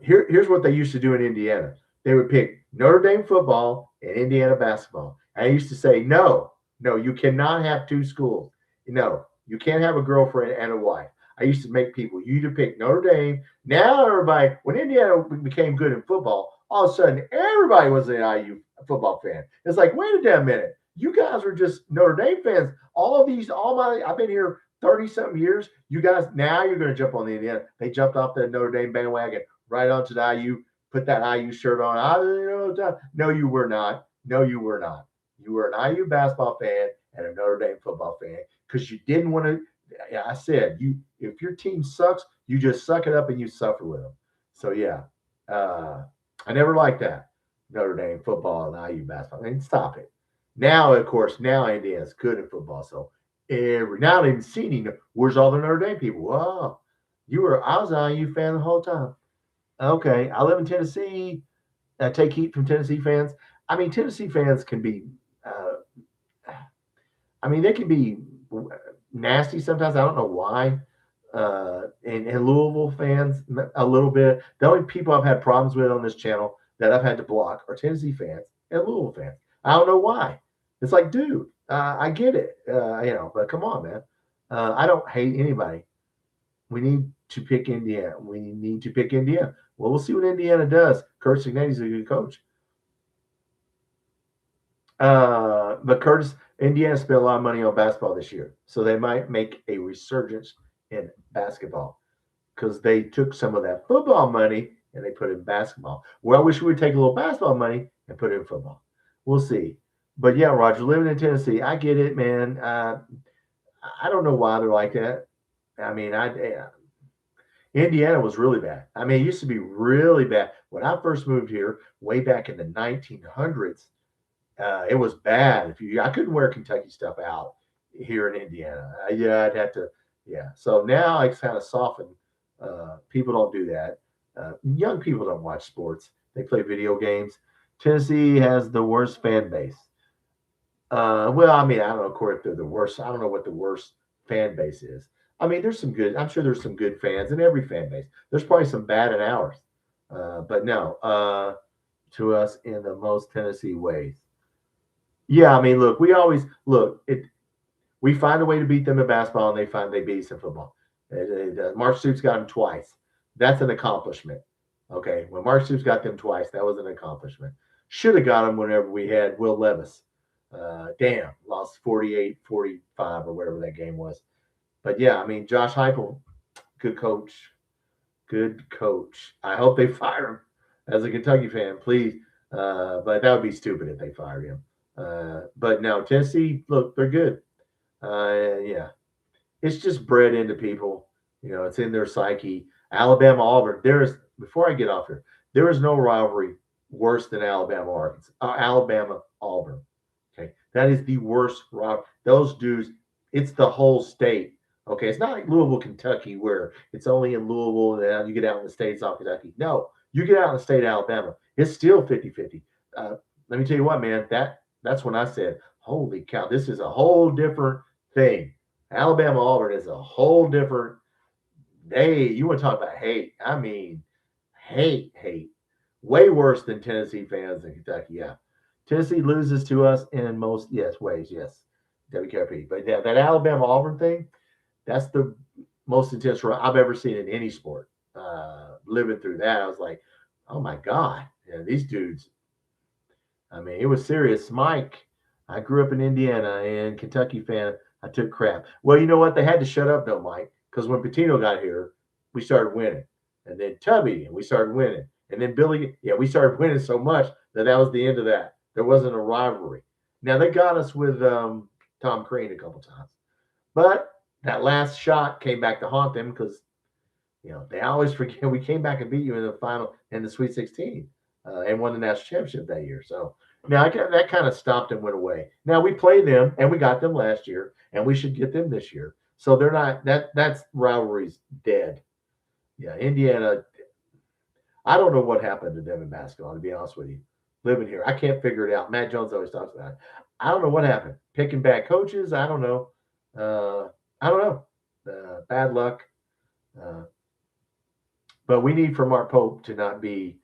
Here's what they used to do in Indiana. They would pick Notre Dame football and Indiana basketball. And I used to say, no, you cannot have two schools. No, you can't have a girlfriend and a wife. I used to make people, you either pick Notre Dame. Now everybody, when Indiana became good in football, all of a sudden everybody was an IU football fan. It's like, wait a damn minute. You guys were just Notre Dame fans. I've been here 30 something years. You guys, now you're going to jump on the Indiana. They jumped off the Notre Dame bandwagon right onto the IU, put that IU shirt on. No, you were not. No, you were not. You were an IU basketball fan and a Notre Dame football fan because you didn't want to. I said, if your team sucks, you just suck it up and you suffer with them. So yeah, I never liked that Notre Dame football and IU basketball. I mean, stop it. Now, of course, now Indiana's good at football. So now they've seen where's all the Notre Dame people? Oh, I was an IU fan the whole time. Okay, I live in Tennessee. I take heat from Tennessee fans. I mean, Tennessee fans can be, they can be nasty sometimes. I don't know why. And Louisville fans, a little bit. The only people I've had problems with on this channel that I've had to block are Tennessee fans and Louisville fans. I don't know why. It's like, dude, I get it, but come on, man. I don't hate anybody. We need to pick Indiana. Well, we'll see what Indiana does. Kurt Cignetti's a good coach. But Indiana spent a lot of money on basketball this year, so they might make a resurgence in basketball because they took some of that football money and they put it in basketball. Well, I wish we would take a little basketball money and put it in football. We'll see. But yeah, Roger, living in Tennessee, I get it, man. I don't know why they're like that. I mean, Indiana was really bad. I mean, it used to be really bad. When I first moved here, way back in the 1900s, it was bad. I couldn't wear Kentucky stuff out here in Indiana. I'd have to. Yeah. So now it's kind of softened. People don't do that. Young people don't watch sports. They play video games. Tennessee has the worst fan base. Well, I mean, I don't know, Corey, if they're the worst. I don't know what the worst fan base is. I mean, I'm sure there's some good fans in every fan base. There's probably some bad in ours. But no, to us in the most Tennessee ways. Yeah, I mean, look, we find a way to beat them in basketball, and they beat us in football. Mark Stoops got them twice. That's an accomplishment. Okay, when Mark Stoops got them twice, that was an accomplishment. Should have got them whenever we had Will Levis. Lost 48-45 or whatever that game was. But yeah, I mean, Josh Heupel, good coach. Good coach. I hope they fire him as a Kentucky fan, please. But that would be stupid if they fire him. But no, Tennessee, look, they're good. Yeah, it's just bred into people. It's in their psyche. Alabama, Auburn. Before I get off here, there is no rivalry worse than Alabama, Auburn. Okay, that is the worst rivalry. Those dudes. It's the whole state. Okay, it's not like Louisville, Kentucky, where it's only in Louisville and then you get out in the states off Kentucky. No, you get out in the state of Alabama, it's still 50-50. Let me tell you what, man, that's when I said, holy cow, this is a whole different thing. Alabama Auburn is a whole different. You want to talk about hate? I mean, hate. Way worse than Tennessee fans in Kentucky. Yeah, Tennessee loses to us in most ways. Yes, WKRP. But yeah, that Alabama Auburn thing, that's the most intense run I've ever seen in any sport. Living through that, I was like, oh my God, these dudes. I mean, it was serious. Mike, I grew up in Indiana and Kentucky fan. I took crap. Well, you know what? They had to shut up though, Mike, because when Patino got here, we started winning. And then Tubby, and we started winning. And then Billy, we started winning so much that was the end of that. There wasn't a rivalry. Now, they got us with Tom Crean a couple times. But that last shot came back to haunt them because, they always forget we came back and beat you in the final, in the Sweet 16 and won the national championship that year. So now that kind of stopped and went away. Now we play them and we got them last year and we should get them this year. So they're not, that's rivalry's dead. Yeah, Indiana, I don't know what happened to them in basketball, to be honest with you. Living here, I can't figure it out. Matt Jones always talks about it. I don't know what happened. Picking bad coaches. I don't know. I don't know. Bad luck. Uh, but we need for Mark Pope to not be,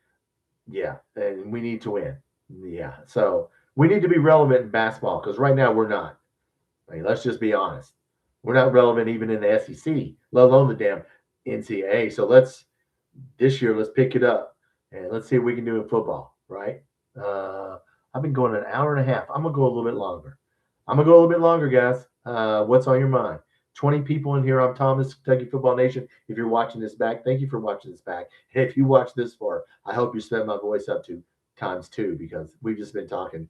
yeah, and we need to win. Yeah. So we need to be relevant in basketball because right now we're not. I mean, let's just be honest. We're not relevant even in the SEC, let alone the damn NCAA. So this year, let's pick it up and let's see what we can do in football, right? Uh, I've been going an hour and a half. I'm going to go a little bit longer. I'm going to go a little bit longer, guys. What's on your mind? 20 people in here. I'm Thomas, Kentucky Football Nation. If you're watching this back, thank you for watching this back. And if you watch this far, I hope you sped my voice up to ×2 because we've just been talking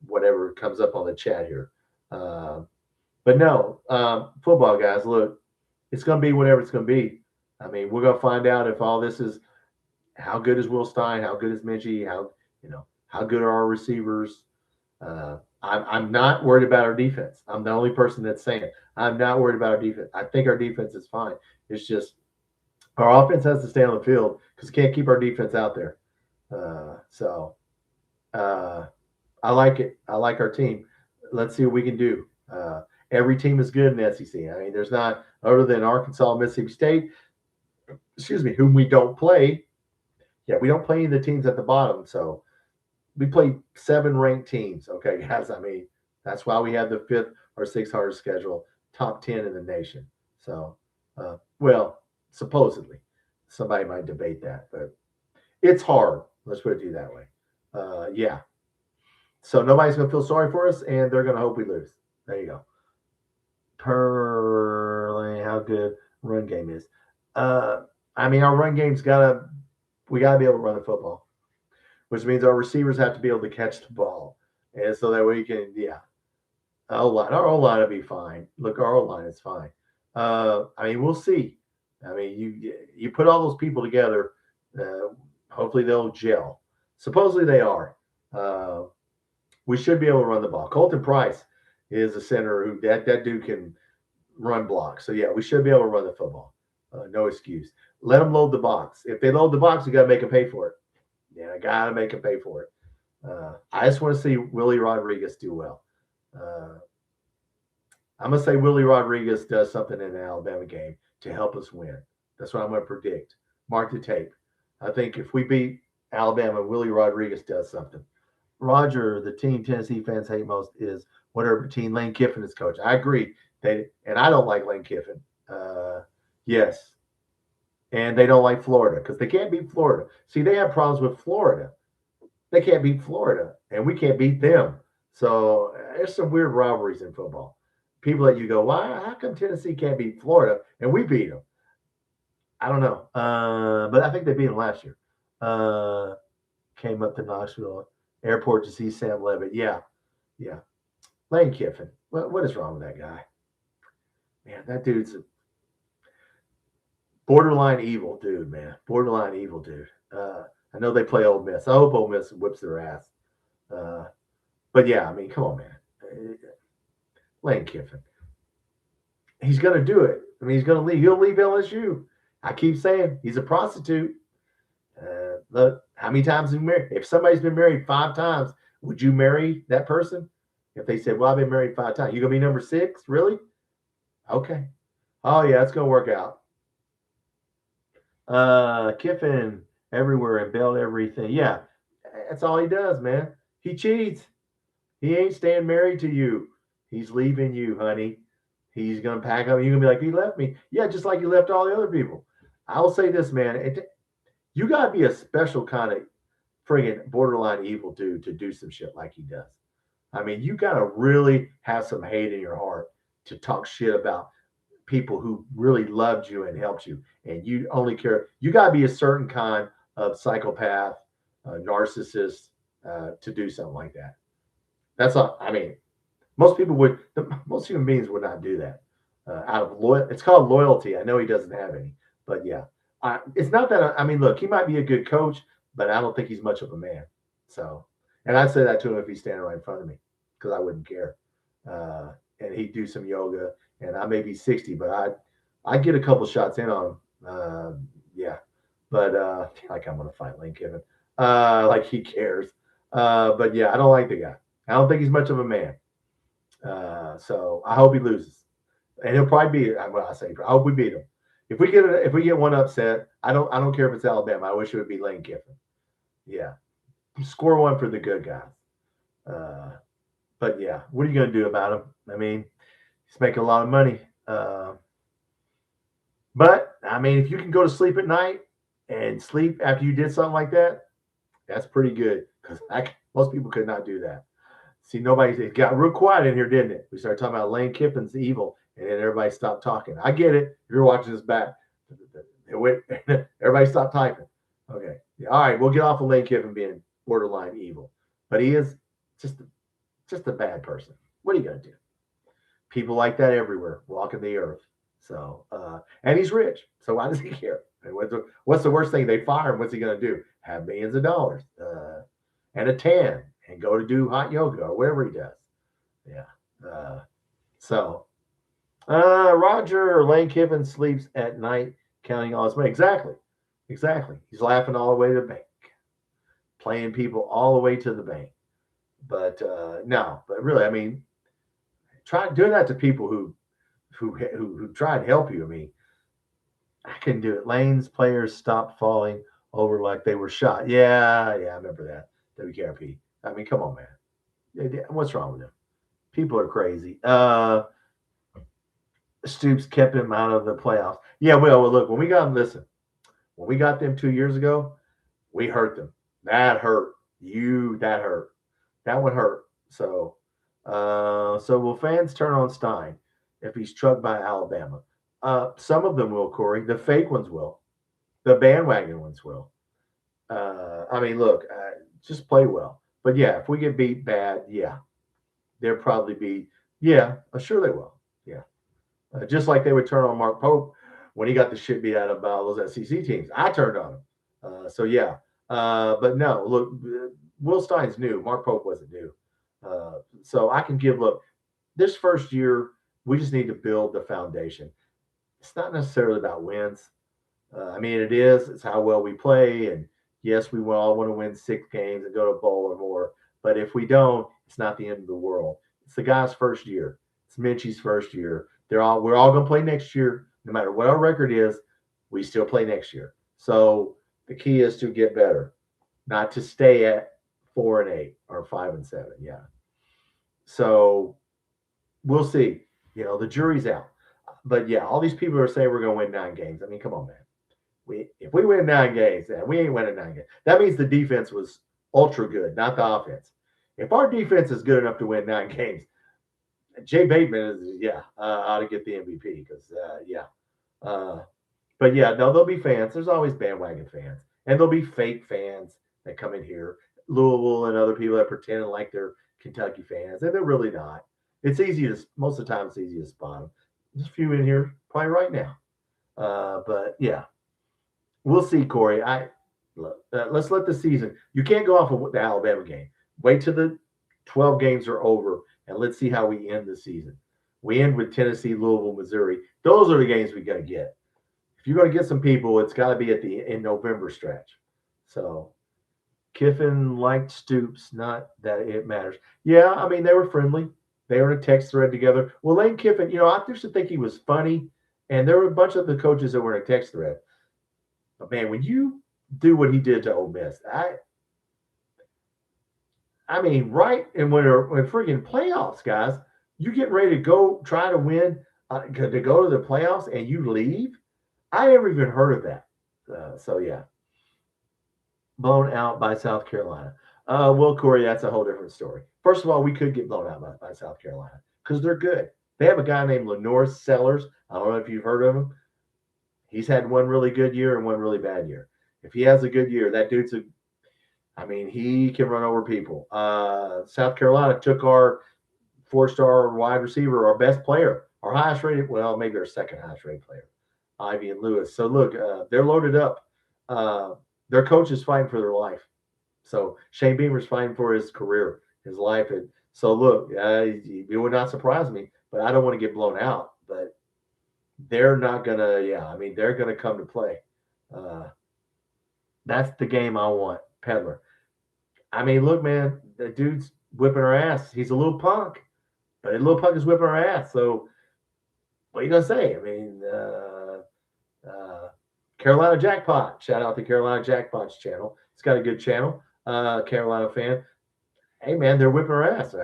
whatever comes up on the chat here. But no, football guys, look, it's going to be whatever it's going to be. I mean, we're going to find out if all this is how good is Will Stein, how good is Minchie, how good are our receivers. I'm not worried about our defense. I'm the only person that's saying it. I'm not worried about our defense. I think our defense is fine. It's just our offense has to stay on the field because we can't keep our defense out there. I like it. I like our team. Let's see what we can do. Every team is good in the SEC. I mean, there's not, other than Arkansas, Mississippi State, whom we don't play. Yeah, we don't play any of the teams at the bottom. So we play 7 ranked teams. Okay, guys. I mean, that's why we have the 5th or 6th hardest schedule, top 10 in the nation. So, well, supposedly. Somebody might debate that, but it's hard. Let's put it that way. Yeah. So nobody's going to feel sorry for us, and they're going to hope we lose. There you go. How good run game is. I mean, our run game's we got to be able to run the football, which means our receivers have to be able to catch the ball. And so that way we can, our O-line will be fine. Look, our O-line is fine. I mean, we'll see. I mean, you put all those people together, hopefully they'll gel. Supposedly they are. We should be able to run the ball. Colton Price is a center who that dude can run blocks. So, yeah, we should be able to run the football. No excuse. Let them load the box. If they load the box, you got to make them pay for it. Yeah, I got to make them pay for it. I just want to see Willie Rodriguez do well. I'm going to say Willie Rodriguez does something in the Alabama game to help us win. That's what I'm going to predict. Mark the tape. I think if we beat Alabama, Willie Rodriguez does something. Roger, the team Tennessee fans hate most is whatever team Lane Kiffin is coach. I agree. And I don't like Lane Kiffin. Yes. And they don't like Florida because they can't beat Florida. See, they have problems with Florida. They can't beat Florida, and we can't beat them. So there's some weird rivalries in football. People that you go, why? How come Tennessee can't beat Florida and we beat them? I don't know. But I think they beat them last year. Came up to Knoxville Airport to see Sam Levitt. Yeah. Lane Kiffin. What is wrong with that guy? Man, that dude's a borderline evil dude, man. Borderline evil dude. I know they play Ole Miss. I hope Ole Miss whips their ass. But yeah, I mean, come on, man. Lane Kiffin. He's going to do it. I mean, he's going to leave. He'll leave LSU. I keep saying he's a prostitute. Look, how many times have you married? If somebody's been married 5 times, would you marry that person? If they said, well, I've been married 5 times, you going to be number 6? Really? Okay. Oh, yeah, it's going to work out. Kiffin everywhere and bailed everything. Yeah, that's all he does, man. He cheats. He ain't staying married to you. He's leaving you, honey. He's going to pack up. You're going to be like, he left me. Yeah, just like he left all the other people. I will say this, man. You got to be a special kind of friggin' borderline evil dude to do some shit like he does. I mean, you got to really have some hate in your heart to talk shit about people who really loved you and helped you. And you only care. You got to be a certain kind of psychopath, narcissist to do something like that. That's all. I mean, most human beings would not do that out of loyalty. It's called loyalty. I know he doesn't have any, but yeah, it's not that. I mean, look, he might be a good coach, but I don't think he's much of a man. So, and I'd say that to him if he's standing right in front of me, because I wouldn't care. And he'd do some yoga, and I may be 60, but I'd get a couple shots in on him. Yeah, but like I'm gonna fight Lane Kiffin, like he cares. But yeah, I don't like the guy. I don't think he's much of a man. So I hope he loses, and he'll probably beat. Well, I say I hope we beat him. If we get one upset, I don't care if it's Alabama. I wish it would be Lane Kiffin. Yeah, score one for the good guys. Uh, but yeah, what are you going to do about him? I mean, he's making a lot of money. But I mean, if you can go to sleep at night and sleep after you did something like that, that's pretty good. Because most people could not do that. See, it got real quiet in here, didn't it? We started talking about Lane Kiffin's evil, and then everybody stopped talking. I get it. If you're watching this back, everybody stopped typing. Okay. Yeah, all right, we'll get off of Lane Kiffin being borderline evil. But he is just a bad person. What are you going to do? People like that everywhere, walking the earth. So, and he's rich. So why does he care? And what's the worst thing? They fire him. What's he going to do? Have millions of dollars and a tan and go to do hot yoga or whatever he does. Yeah. So, Roger Lane Kiffin sleeps at night counting all his money. Exactly. He's laughing all the way to the bank, playing people all the way to the bank. But no, but really, I mean, try doing that to people who try and help you. I mean, I couldn't do it. Lane's players stopped falling over like they were shot. Yeah, I remember that. WKRP. I mean, come on, man. What's wrong with them? People are crazy. Stoops kept him out of the playoffs. Yeah, well, look, when we got them 2 years ago, we hurt them. That hurt. That hurt. That one hurt. So will fans turn on Stein if he's trucked by Alabama? Some of them will, Corey. The fake ones will. The bandwagon ones will. I mean, look, just play well. But yeah, if we get beat bad, yeah, they'll probably be. Yeah, sure they will. Yeah, just like they would turn on Mark Pope when he got the shit beat out of those SEC teams. I turned on him. So yeah, but no, look, Will Stein's new. Mark Pope wasn't new. So I can look, this first year, we just need to build the foundation. It's not necessarily about wins. I mean, it is. It's how well we play. And yes, we all want to win 6 games and go to a bowl or more. But if we don't, it's not the end of the world. It's the guy's first year. It's Minchie's first year. We're all going to play next year. No matter what our record is, we still play next year. So the key is to get better, not to stay at 4-8 or 5-7. Yeah. So we'll see. The jury's out. But yeah, all these people are saying we're going to win 9 games. I mean, come on, man. If we win 9 games, we ain't winning 9 games. That means the defense was ultra good, not the offense. If our defense is good enough to win 9 games, Jay Bateman ought to get the MVP because but yeah, no, there'll be fans. There's always bandwagon fans, and there'll be fake fans that come in here, Louisville and other people that pretend like they're Kentucky fans, and they're really not. Most of the time, it's easy to spot them. There's a few in here probably right now. But yeah, we'll see, Corey. Let's let the season. You can't go off of the Alabama game. Wait till the 12 games are over, and let's see how we end the season. We end with Tennessee, Louisville, Missouri. Those are the games we got to get. If you're going to get some people, it's got to be in November stretch. So Kiffin liked Stoops, not that it matters. Yeah, I mean, they were friendly. They were in a text thread together. Well, Lane Kiffin, I used to think he was funny, and there were a bunch of the coaches that were in a text thread. But man, when you do what he did to Ole Miss, I mean, right? And when freaking playoffs, guys, you get ready to go try to win, to go to the playoffs, and you leave. I never even heard of that. So yeah, blown out by South Carolina. Well, Corey, that's a whole different story. First of all, we could get blown out by South Carolina because they're good. They have a guy named Lenore Sellers. I don't know if you've heard of him. He's had one really good year and one really bad year. If he has a good year, that dude's he can run over people. South Carolina took our 4-star wide receiver, our best player, our highest rated, well, maybe our second highest rated player, Ivy and Lewis. So look, they're loaded up. Their coach is fighting for their life. So Shane Beamer's fighting for his career, his life. And so look, it would not surprise me, but I don't want to get blown out. But they're not going to, they're going to come to play. That's the game I want, Peddler. I mean, look, man, the dude's whipping our ass. He's a little punk. But Little Puck is whipping our ass. So what are you gonna say? I mean, Carolina Jackpot. Shout out to Carolina Jackpot's channel. It's got a good channel. Carolina fan. Hey man, they're whipping our ass.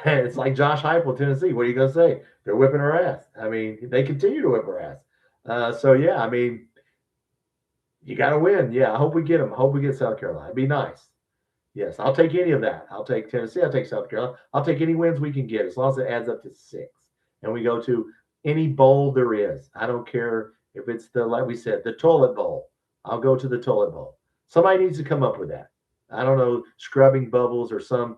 It's like Josh Heupel, Tennessee. What are you gonna say? They're whipping our ass. I mean, they continue to whip our ass. So yeah, I mean, you got to win. Yeah, I hope we get them. I hope we get South Carolina. It'd be nice. Yes, I'll take any of that. I'll take Tennessee. I'll take South Carolina. I'll take any wins we can get as long as it adds up to 6. And we go to any bowl there is. I don't care if it's like we said, the toilet bowl. I'll go to the toilet bowl. Somebody needs to come up with that. I don't know, scrubbing bubbles or some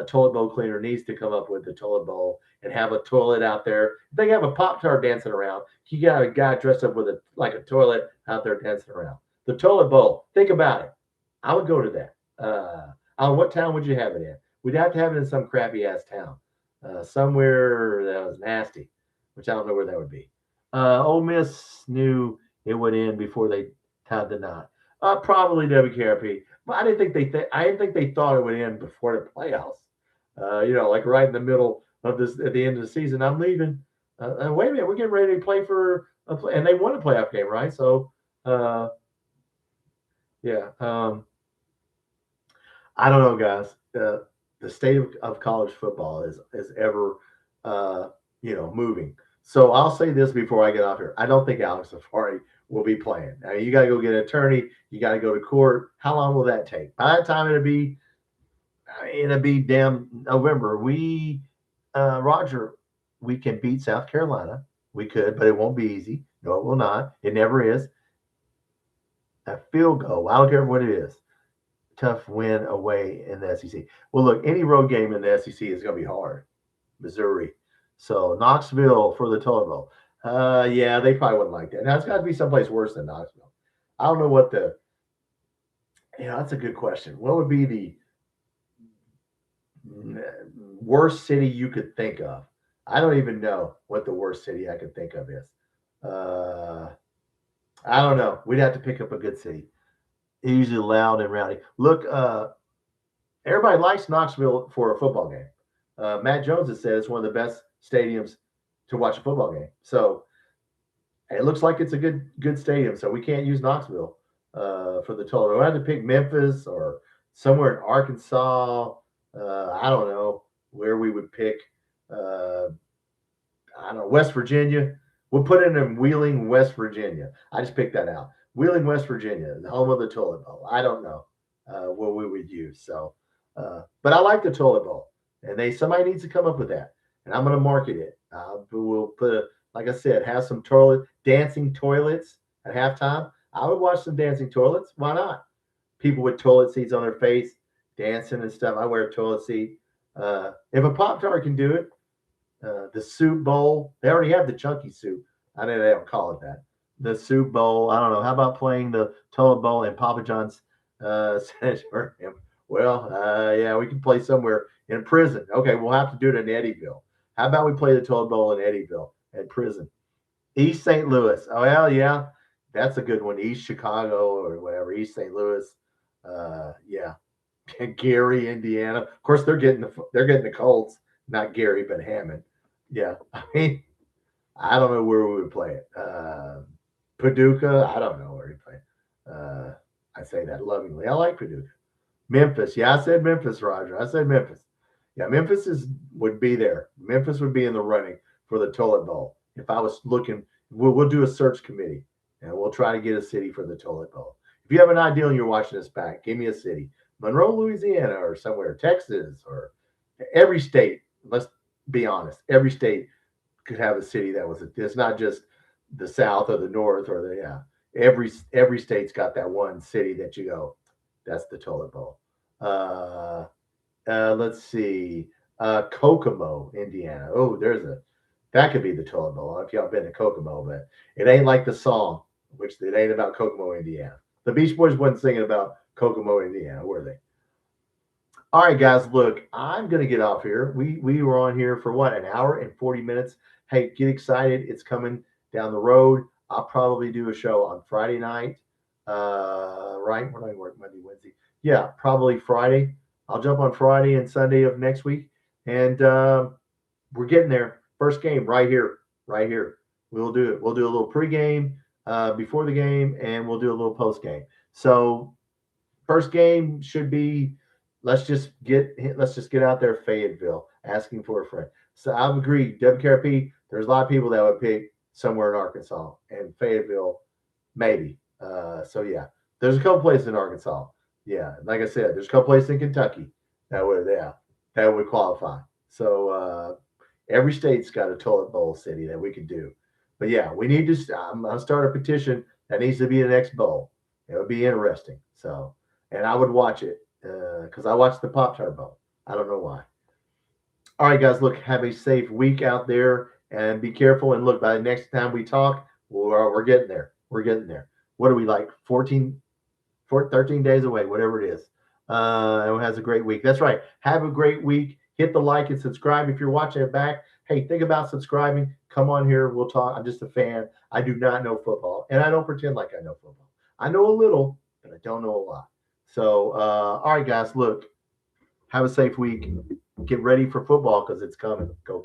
toilet bowl cleaner needs to come up with the toilet bowl and have a toilet out there. If they have a Pop-Tart dancing around, you got a guy dressed up with a toilet out there dancing around. The toilet bowl. Think about it. I would go to that. What town would you have it in? We'd have to have it in some crappy ass town, somewhere that was nasty, which I don't know where that would be. Ole Miss knew it would end before they tied the knot. Probably WKRP, but I didn't think they thought it would end before the playoffs. Like right in the middle of this, at the end of the season, I'm leaving. Wait a minute, we're getting ready to play for and they won a playoff game, right? So, yeah. I don't know, guys. The state of college football is ever, moving. So I'll say this before I get off here. I don't think Alex Safari will be playing. I mean, you got to go get an attorney. You got to go to court. How long will that take? By the time it'll be damn November. Roger, we can beat South Carolina. We could, but it won't be easy. No, it will not. It never is. A field goal. I don't care what it is. Tough win away in the SEC. Well, look, any road game in the SEC is going to be hard. Missouri. So Knoxville for the toilet bowl. Yeah, they probably wouldn't like that. Now, it's got to be someplace worse than Knoxville. I don't know what that's a good question. What would be the worst city you could think of? I don't even know what the worst city I could think of is. I don't know. We'd have to pick up a good city. Usually loud and rowdy. Look, everybody likes Knoxville for a football game. Matt Jones has said it's one of the best stadiums to watch a football game. So it looks like it's a good stadium. So we can't use Knoxville for the total. We have to pick Memphis or somewhere in Arkansas. I don't know where we would pick. I don't know, West Virginia. We'll put it in Wheeling, West Virginia. I just picked that out. Wheeling, West Virginia, the home of the toilet bowl. I don't know what we would use. So, but I like the toilet bowl, and somebody needs to come up with that, and I'm going to market it. We'll like I said, have some dancing toilets at halftime. I would watch some dancing toilets. Why not? People with toilet seats on their face, dancing and stuff. I wear a toilet seat. If a Pop-Tart can do it, the soup bowl. They already have the chunky soup. I know they don't call it that. The soup bowl. I don't know. How about playing the toilet bowl in Papa John's sanatorium? Well, yeah, we can play somewhere in prison. Okay, we'll have to do it in Eddyville. How about we play the toilet bowl in Eddyville at prison? East St. Louis. Oh, well, yeah, that's a good one. East Chicago or whatever. East St. Louis. Yeah. Gary, Indiana. Of course, they're getting the Colts, not Gary, but Hammond. Yeah, I mean, I don't know where we would play it. Paducah, I don't know where we play it. I say that lovingly. I like Paducah. Memphis, yeah, I said Memphis, Roger. I said Memphis. Yeah, Memphis would be there. Memphis would be in the running for the toilet bowl. If I was looking, we'll do a search committee, and we'll try to get a city for the toilet bowl. If you have an idea and you're watching this back, give me a city. Monroe, Louisiana, or somewhere, Texas, or every state. Let's be honest. Every state could have a city that was. It's not just the South or the North or Every state's got that one city that you go, that's the toilet bowl. Let's see, Kokomo, Indiana. Oh, that could be the toilet bowl. I don't know if y'all been to Kokomo, but it ain't like the song, which it ain't about Kokomo, Indiana. The Beach Boys wasn't singing about Kokomo, Indiana, were they? All right, guys, look, I'm going to get off here. We were on here for what, an hour and 40 minutes. Hey, get excited. It's coming down the road. I'll probably do a show on Friday night. Right? When I work Monday, Wednesday. Yeah, probably Friday. I'll jump on Friday and Sunday of next week, and we're getting there. First game right here, right here. We'll do it. We'll do a little pregame before the game, and we'll do a little post game. So first game should be let's just get out there, Fayetteville, asking for a friend. So I've agreed, WKRP. There's a lot of people that would pick somewhere in Arkansas and Fayetteville, maybe. So yeah, there's a couple places in Arkansas. Yeah, like I said, there's a couple places in Kentucky that would qualify. So every state's got a toilet bowl city that we could do. But yeah, we need to. I'm gonna start a petition that needs to be the next bowl. It would be interesting. So, and I would watch it because I watched the Pop-Tart Bowl. I don't know why. All right, guys. Look, have a safe week out there, and be careful. And look, by the next time we talk, we're getting there. We're getting there. What are we like? 13 days away, whatever it is. Everyone has a great week. That's right. Have a great week. Hit the like and subscribe if you're watching it back. Hey, think about subscribing. Come on here. We'll talk. I'm just a fan. I do not know football, and I don't pretend like I know football. I know a little, but I don't know a lot. So, all right, guys, look, have a safe week. Get ready for football because it's coming. Go